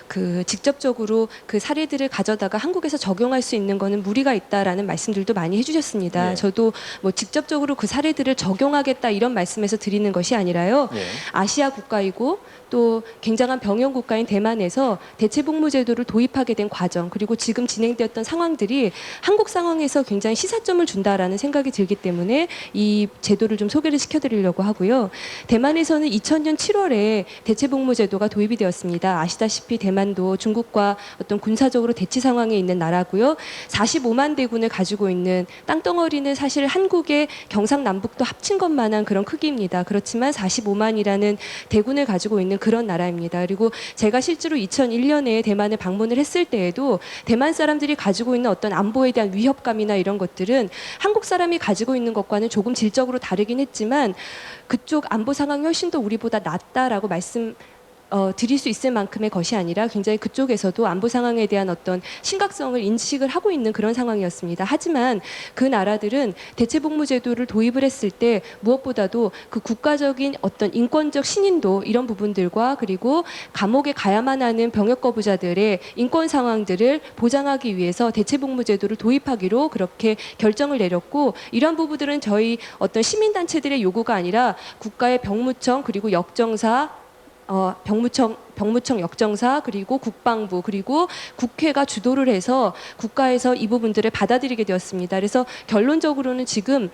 그 직접적으로 그 사례들을 가져다가 한국에서 적용할 수 있는 거는 무리가 있다라는 말씀들도 많이 해주셨습니다. 저도 뭐 직접적으로 그 사례들을 적용하겠다 이런 말씀에서 드리는 것이 아니라요. 아시아 국가이고 또 굉장한 병영 국가인 대만에서 대체복무 제도를 도입하게 된 과정, 그리고 지금 진행되었던 상황들이 한국 상황에서 굉장히 시사점을 준다라는 생각이 들기 때문에 이 제도를 좀 소개를 시켜드리려고 하고요. 대만에서는 2000년 7월에 대체복무 제도가 도입이 되었습니다. 아시다시피 대만도 중국과 어떤 군사적으로 대치 상황에 있는 나라고요. 45만 대군을 가지고 있는 땅덩어리는 사실 한국의 경상남북도 합친 것만한 그런 크기입니다. 그렇지만 45만이라는 대군을 가지고 있는 그런 나라입니다. 그리고 제가 실제로 2001년에 대만을 방문을 했을 때요. 외에도 대만 사람들이 가지고 있는 어떤 안보에 대한 위협감이나 이런 것들은 한국 사람이 가지고 있는 것과는 조금 질적으로 다르긴 했지만 그쪽 안보 상황이 훨씬 더 우리보다 낫다라고 드릴 수 있을 만큼의 것이 아니라 굉장히 그쪽에서도 안보 상황에 대한 어떤 심각성을 인식을 하고 있는 그런 상황이었습니다. 하지만 그 나라들은 대체복무제도를 도입을 했을 때 무엇보다도 그 국가적인 어떤 인권적 신인도 이런 부분들과 그리고 감옥에 가야만 하는 병역 거부자들의 인권 상황들을 보장하기 위해서 대체복무제도를 도입하기로 그렇게 결정을 내렸고 이런 부분들은 저희 어떤 시민단체들의 요구가 아니라 국가의 병무청 그리고 역정사 병무청 역정사 그리고 국방부 그리고 국회가 주도를 해서 국가에서 이 부분들을 받아들이게 되었습니다. 그래서 결론적으로는 지금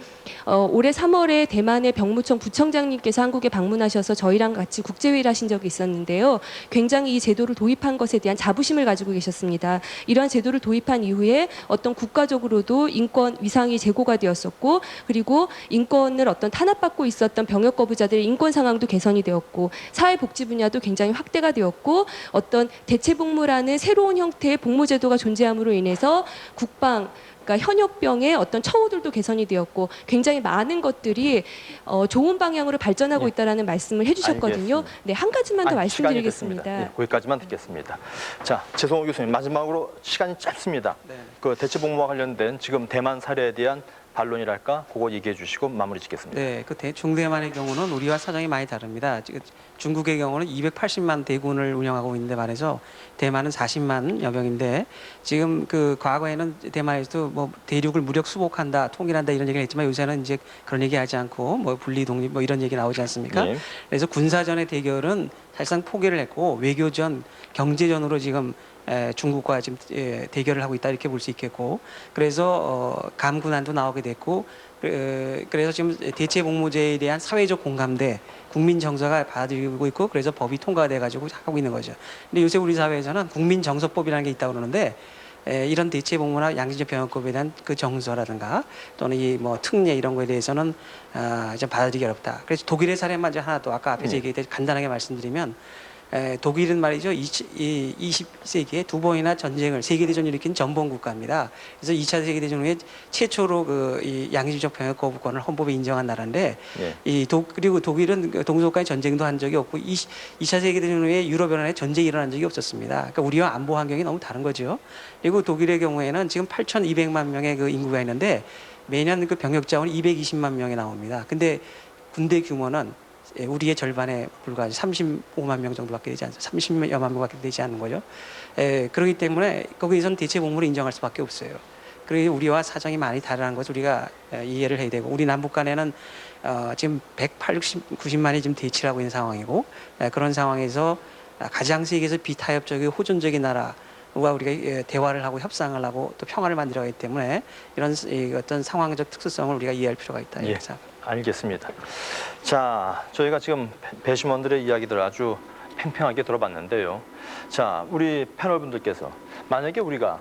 올해 3월에 대만의 병무청 부청장님께서 한국에 방문하셔서 저희랑 같이 국제회의를 하신 적이 있었는데요. 굉장히 이 제도를 도입한 것에 대한 자부심을 가지고 계셨습니다. 이러한 제도를 도입한 이후에 어떤 국가적으로도 인권 위상이 제고가 되었었고 그리고 인권을 어떤 탄압받고 있었던 병역 거부자들의 인권 상황도 개선이 되었고 사회복지 분야도 굉장히 확대가 되었고 어떤 대체복무라는 새로운 형태의 복무제도가 존재함으로 인해서 국방 그러니까 현역병의 어떤 처우들도 개선이 되었고 굉장히 많은 것들이 좋은 방향으로 발전하고 있다라는 말씀을 해주셨거든요. 알겠습니다. 네, 한 가지만 더 말씀드리겠습니다. 네, 거기까지만 듣겠습니다. 자, 재성호 교수님 마지막으로 시간이 짧습니다. 그 대체복무와 관련된 지금 대만 사례에 대한 반론이랄까 그거 얘기해 주시고 마무리 짓겠습니다. 네, 그 중대만의 경우는 우리와 사정이 많이 다릅니다. 중국의 경우는 280만 대군을 운영하고 있는데 말해서 대만은 40만여 명인데 지금 그 과거에는 대만에서도 뭐 대륙을 무력 수복한다, 통일한다 이런 얘기를 했지만 요새는 이제 그런 얘기하지 않고 뭐 분리 독립 뭐 이런 얘기 나오지 않습니까? 네. 그래서 군사전의 대결은 사실상 포기를 했고 외교전, 경제전으로 지금 중국과 지금 대결을 하고 있다 이렇게 볼 수 있겠고 그래서 감군안도 나오게 됐고 그래서 지금 대체복무제에 대한 사회적 공감대 국민 정서가 받아들이고 있고 그래서 법이 통과돼 가지고 하고 있는 거죠. 근데 요새 우리 사회에서는 국민 정서법이라는 게 있다고 그러는데 이런 대체복무나 양심적 병역법에 대한 그 정서라든가 또는 이 뭐 특례 이런 거에 대해서는 좀 받아들이기 어렵다. 그래서 독일의 사례만 이제 하나 또 아까 앞에서 얘기했듯이 간단하게 말씀드리면 독일은 말이죠. 20세기에 두 번이나 전쟁을 세계대전을 일으킨 전범 국가입니다. 그래서 2차 세계대전 후에 최초로 이 양심적 병역 거부권을 헌법에 인정한 나라인데 그리고 독일은 동서간의 전쟁도 한 적이 없고 2차 세계대전 후에 유럽 연안에 전쟁이 일어난 적이 없었습니다. 그러니까 우리와 안보 환경이 너무 다른 거죠. 그리고 독일의 경우에는 지금 8,200만 명의 그 인구가 있는데 매년 그 병역 자원이 220만 명이 나옵니다. 근데 군대 규모는 우리의 절반에 불과한 35만 명 정도밖에 되지 않습니다. 30여만 명밖에 되지 않는 거죠. 그렇기 때문에 거기에서는 대체복무를 인정할 수밖에 없어요. 그리고 우리와 사정이 많이 다르다는 것을 우리가 이해를 해야 되고 우리 남북 간에는 지금 180, 90만이 지금 대치를 하고 있는 상황이고 그런 상황에서 가장 세계에서 비타협적이고 호전적인 나라 와 우리가 대화를 하고 협상을 하고 또 평화를 만들어야 하기 때문에 이런 어떤 상황적 특수성을 우리가 이해할 필요가 있다. 이렇게 생각합니다. 알겠습니다. 자, 저희가 지금 배심원들의 이야기들 아주 팽팽하게 들어봤는데요. 자, 우리 패널분들께서 만약에 우리가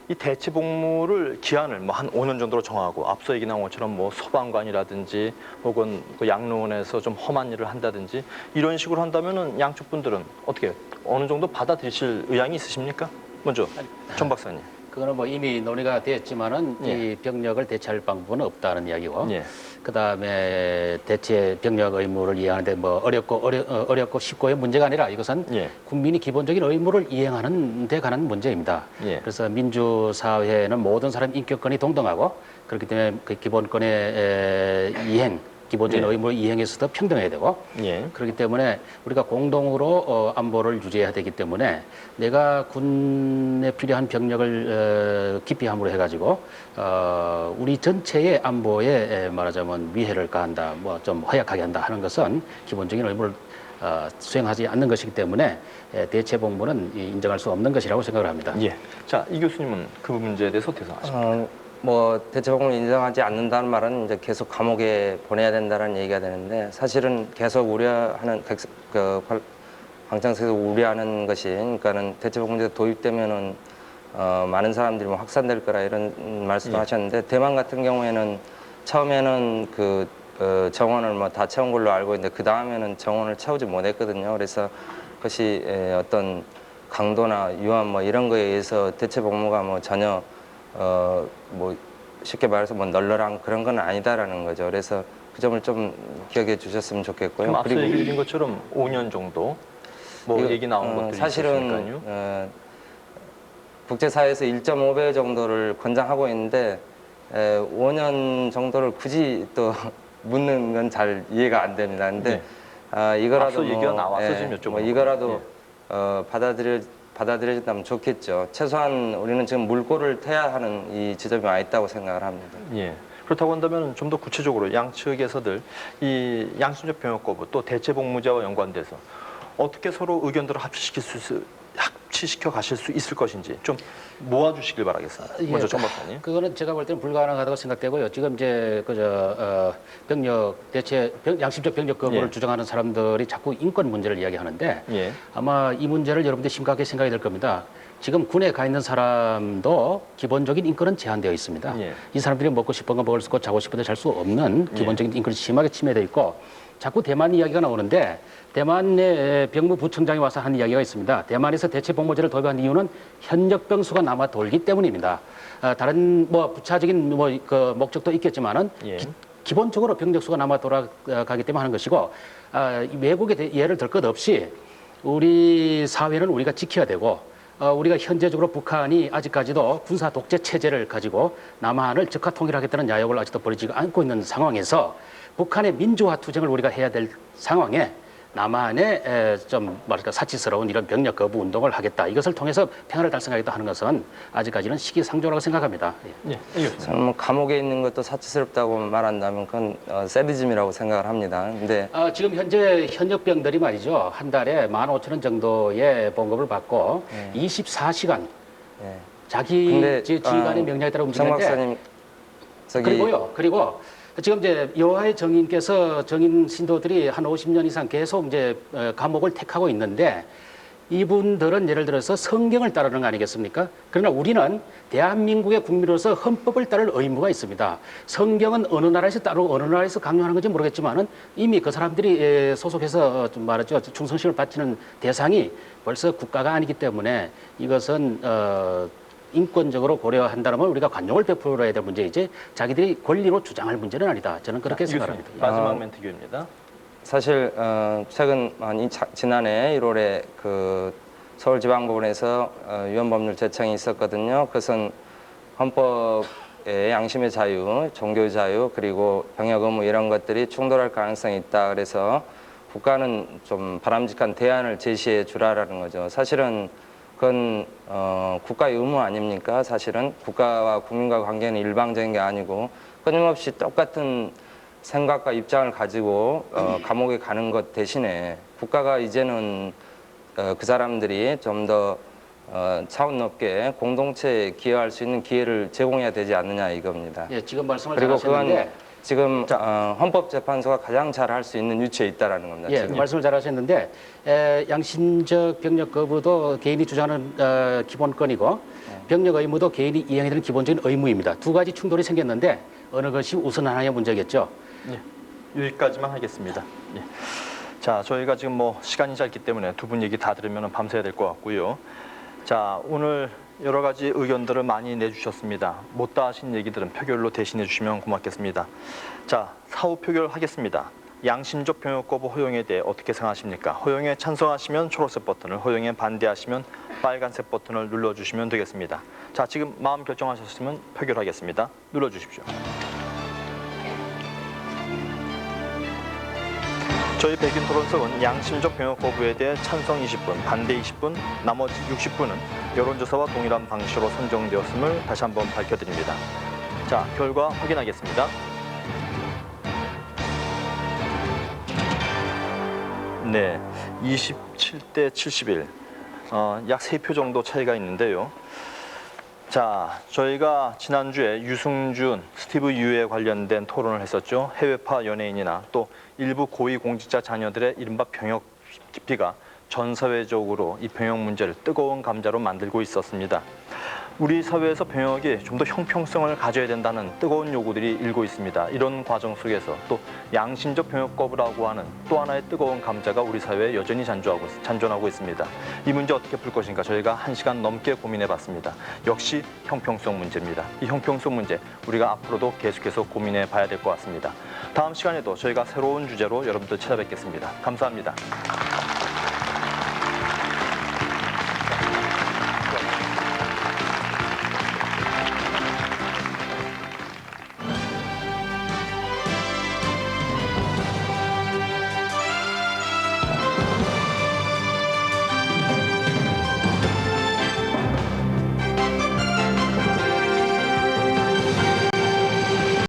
이 대체복무를 기한을 뭐 한 5년 정도로 정하고 앞서 얘기 나온 것처럼 뭐 소방관이라든지 혹은 그 양로원에서 좀 험한 일을 한다든지 이런 식으로 한다면은 양쪽 분들은 어떻게 어느 정도 받아들이실 의향이 있으십니까? 먼저 정 박사님. 그거는 뭐 이미 논의가 됐지만은 이 병력을 대체할 방법은 없다는 이야기고, 그 다음에 대체 병력 의무를 이행하는데 뭐 어렵고 쉽고의 문제가 아니라 이것은 국민이 기본적인 의무를 이행하는 데 관한 문제입니다. 그래서 민주사회는 모든 사람 인격권이 동등하고 그렇기 때문에 그 기본권의 이행, 기본적인 의무를 이행해서도 평등해야 되고 그렇기 때문에 우리가 공동으로 안보를 유지해야 되기 때문에 내가 군에 필요한 병력을 기피함으로 해가지고 우리 전체의 안보에 말하자면 위해를 가한다, 뭐 좀 허약하게 한다 하는 것은 기본적인 의무를 수행하지 않는 것이기 때문에 대체복무는 인정할 수 없는 것이라고 생각을 합니다. 자, 이 교수님은 그 문제에 대해서 어떻게 생각하십니까? 뭐 대체복무를 인정하지 않는다는 말은 이제 계속 감옥에 보내야 된다는 얘기가 되는데 사실은 계속 우려하는 방청석에서 우려하는 것이 그러니까는 대체복무제 도입되면은 많은 사람들이 뭐 확산될 거라 이런 말씀을 하셨는데 대만 같은 경우에는 처음에는 그 정원을 뭐 다 채운 걸로 알고 있는데 그 다음에는 정원을 채우지 못했거든요. 그래서 그것이 어떤 강도나 유한 뭐 이런 거에 의해서 대체 복무가 뭐 전혀 뭐 쉽게 말해서 뭐 널널한 그런 건 아니다라는 거죠. 그래서 그 점을 좀 기억해 주셨으면 좋겠고요. 그럼 앞서 얘기 드린 것처럼 5년 정도 뭐 얘기 나온 것들이 사실은 있으니까요. 국제사회에서 1.5배 정도를 권장하고 있는데 5년 정도를 굳이 또 묻는 건 잘 이해가 안 됩니다. 근데 이거라도 앞서 얘기가 나와서 좀 여쭤보는 뭐 이거라도 받아들여진다면 좋겠죠. 최소한 우리는 지금 물꼬를 태야 하는 이 지점이 와 있다고 생각을 합니다. 예. 그렇다고 한다면 좀 더 구체적으로 양측에서들 이 양심적 병역 거부 또 대체 복무제와 연관돼서 어떻게 서로 의견들을 합치시켜 가실 수 있을 것인지 좀 모아주시길 바라겠습니다. 먼저 정 박사님. 그거는 제가 볼 때는 불가능하다고 생각되고요. 지금 이제 양심적 병력 거부를 주장하는 사람들이 자꾸 인권 문제를 이야기하는데 아마 이 문제를 여러분들 심각하게 생각이 될 겁니다. 지금 군에 가 있는 사람도 기본적인 인권은 제한되어 있습니다. 이 사람들이 먹고 싶은 거 먹을 수 있고 자고 싶은 데 잘 수 없는 기본적인 인권이 심하게 침해되어 있고 자꾸 대만 이야기가 나오는데 대만의 병무부청장이 와서 한 이야기가 있습니다. 대만에서 대체 복무제를 도입한 이유는 현역 병수가 남아 돌기 때문입니다. 다른 뭐 부차적인 그 목적도 있겠지만은 기본적으로 병력 수가 남아 돌아가기 때문에 하는 것이고 외국의 예를 들 것 없이 우리 사회는 우리가 지켜야 되고 우리가 현재적으로 북한이 아직까지도 군사 독재 체제를 가지고 남한을 적화 통일하겠다는 야욕을 아직도 버리지 않고 있는 상황에서 북한의 민주화 투쟁을 우리가 해야 될 상황에 남한의 좀 뭐랄까 사치스러운 이런 병력 거부 운동을 하겠다. 이것을 통해서 평화를 달성하겠다 하는 것은 아직까지는 시기상조라고 생각합니다. 저는 감옥에 있는 것도 사치스럽다고 말한다면 그건 세디즘이라고 생각을 합니다. 근데 지금 현재 현역병들이 말이죠. 한 달에 15,000원 정도의 봉급을 받고 24시간 자기 지휘관의 명령에 따라 움직이는데 그리고 지금 이제 여호와의 정인께서 정인 신도들이 한 50년 이상 계속 이제 감옥을 택하고 있는데 이분들은 예를 들어서 성경을 따르는 거 아니겠습니까? 그러나 우리는 대한민국의 국민으로서 헌법을 따를 의무가 있습니다. 성경은 어느 나라에서 따르고 어느 나라에서 강요하는 건지 모르겠지만은 이미 그 사람들이 소속해서 좀 말하죠 충성심을 바치는 대상이 벌써 국가가 아니기 때문에 이것은 인권적으로 고려한다면 우리가 관용을 베풀어야 될 문제이지 자기들이 권리로 주장할 문제는 아니다. 저는 그렇게 생각합니다. 마지막 멘트 기회입니다. 사실 최근 지난해 1월에 그 서울지방법원에서 위헌법률 제청이 있었거든요. 그것은 헌법의 양심의 자유, 종교의 자유, 그리고 병역 의무 이런 것들이 충돌할 가능성이 있다. 그래서 국가는 좀 바람직한 대안을 제시해 주라라는 거죠. 사실은 그건 국가의 의무 아닙니까? 사실은 국가와 국민과 관계는 일방적인 게 아니고 끊임없이 똑같은 생각과 입장을 가지고 감옥에 가는 것 대신에 국가가 이제는 그 사람들이 좀 더 차원 높게 공동체에 기여할 수 있는 기회를 제공해야 되지 않느냐 이겁니다. 지금 말씀을 그리고 잘하셨는데 그건 지금 헌법재판소가 가장 잘 할 수 있는 위치에 있다라는 겁니다. 그 말씀을 잘하셨는데 양심적 병력 거부도 개인이 주장하는 기본권이고 병력 의무도 개인이 이행해야 되는 기본적인 의무입니다. 두 가지 충돌이 생겼는데 어느 것이 우선하느냐 문제겠죠. 여기까지만 하겠습니다. 자, 저희가 지금 뭐 시간이 짧기 때문에 두 분 얘기 다 들으면 밤새야 될 것 같고요. 자, 오늘 여러 가지 의견들을 많이 내주셨습니다. 못다 하신 얘기들은 표결로 대신해 주시면 고맙겠습니다. 자, 사후 표결하겠습니다. 양심적 병역 거부 허용에 대해 어떻게 생각하십니까? 허용에 찬성하시면 초록색 버튼을, 허용에 반대하시면 빨간색 버튼을 눌러주시면 되겠습니다. 자, 지금 마음 결정하셨으면 표결하겠습니다. 눌러주십시오. 저희 백인 토론석은 양심적 병역 거부에 대해 찬성 20분, 반대 20분, 나머지 60분은 여론조사와 동일한 방식으로 선정되었음을 다시 한번 밝혀드립니다. 자, 결과 확인하겠습니다. 네, 27대 71, 약 3표 정도 차이가 있는데요. 자, 저희가 지난주에 유승준, 스티브 유에 관련된 토론을 했었죠. 해외파 연예인이나 또 일부 고위공직자 자녀들의 이른바 병역 기피가 전 사회적으로 이 병역 문제를 뜨거운 감자로 만들고 있었습니다. 우리 사회에서 병역이 좀 더 형평성을 가져야 된다는 뜨거운 요구들이 일고 있습니다. 이런 과정 속에서 또 양심적 병역 거부라고 하는 또 하나의 뜨거운 감자가 우리 사회에 여전히 잔존하고 있습니다. 이 문제 어떻게 풀 것인가 저희가 1시간 넘게 고민해봤습니다. 역시 형평성 문제입니다. 이 형평성 문제 우리가 앞으로도 계속해서 고민해 봐야 될 것 같습니다. 다음 시간에도 저희가 새로운 주제로 여러분들 찾아뵙겠습니다. 감사합니다.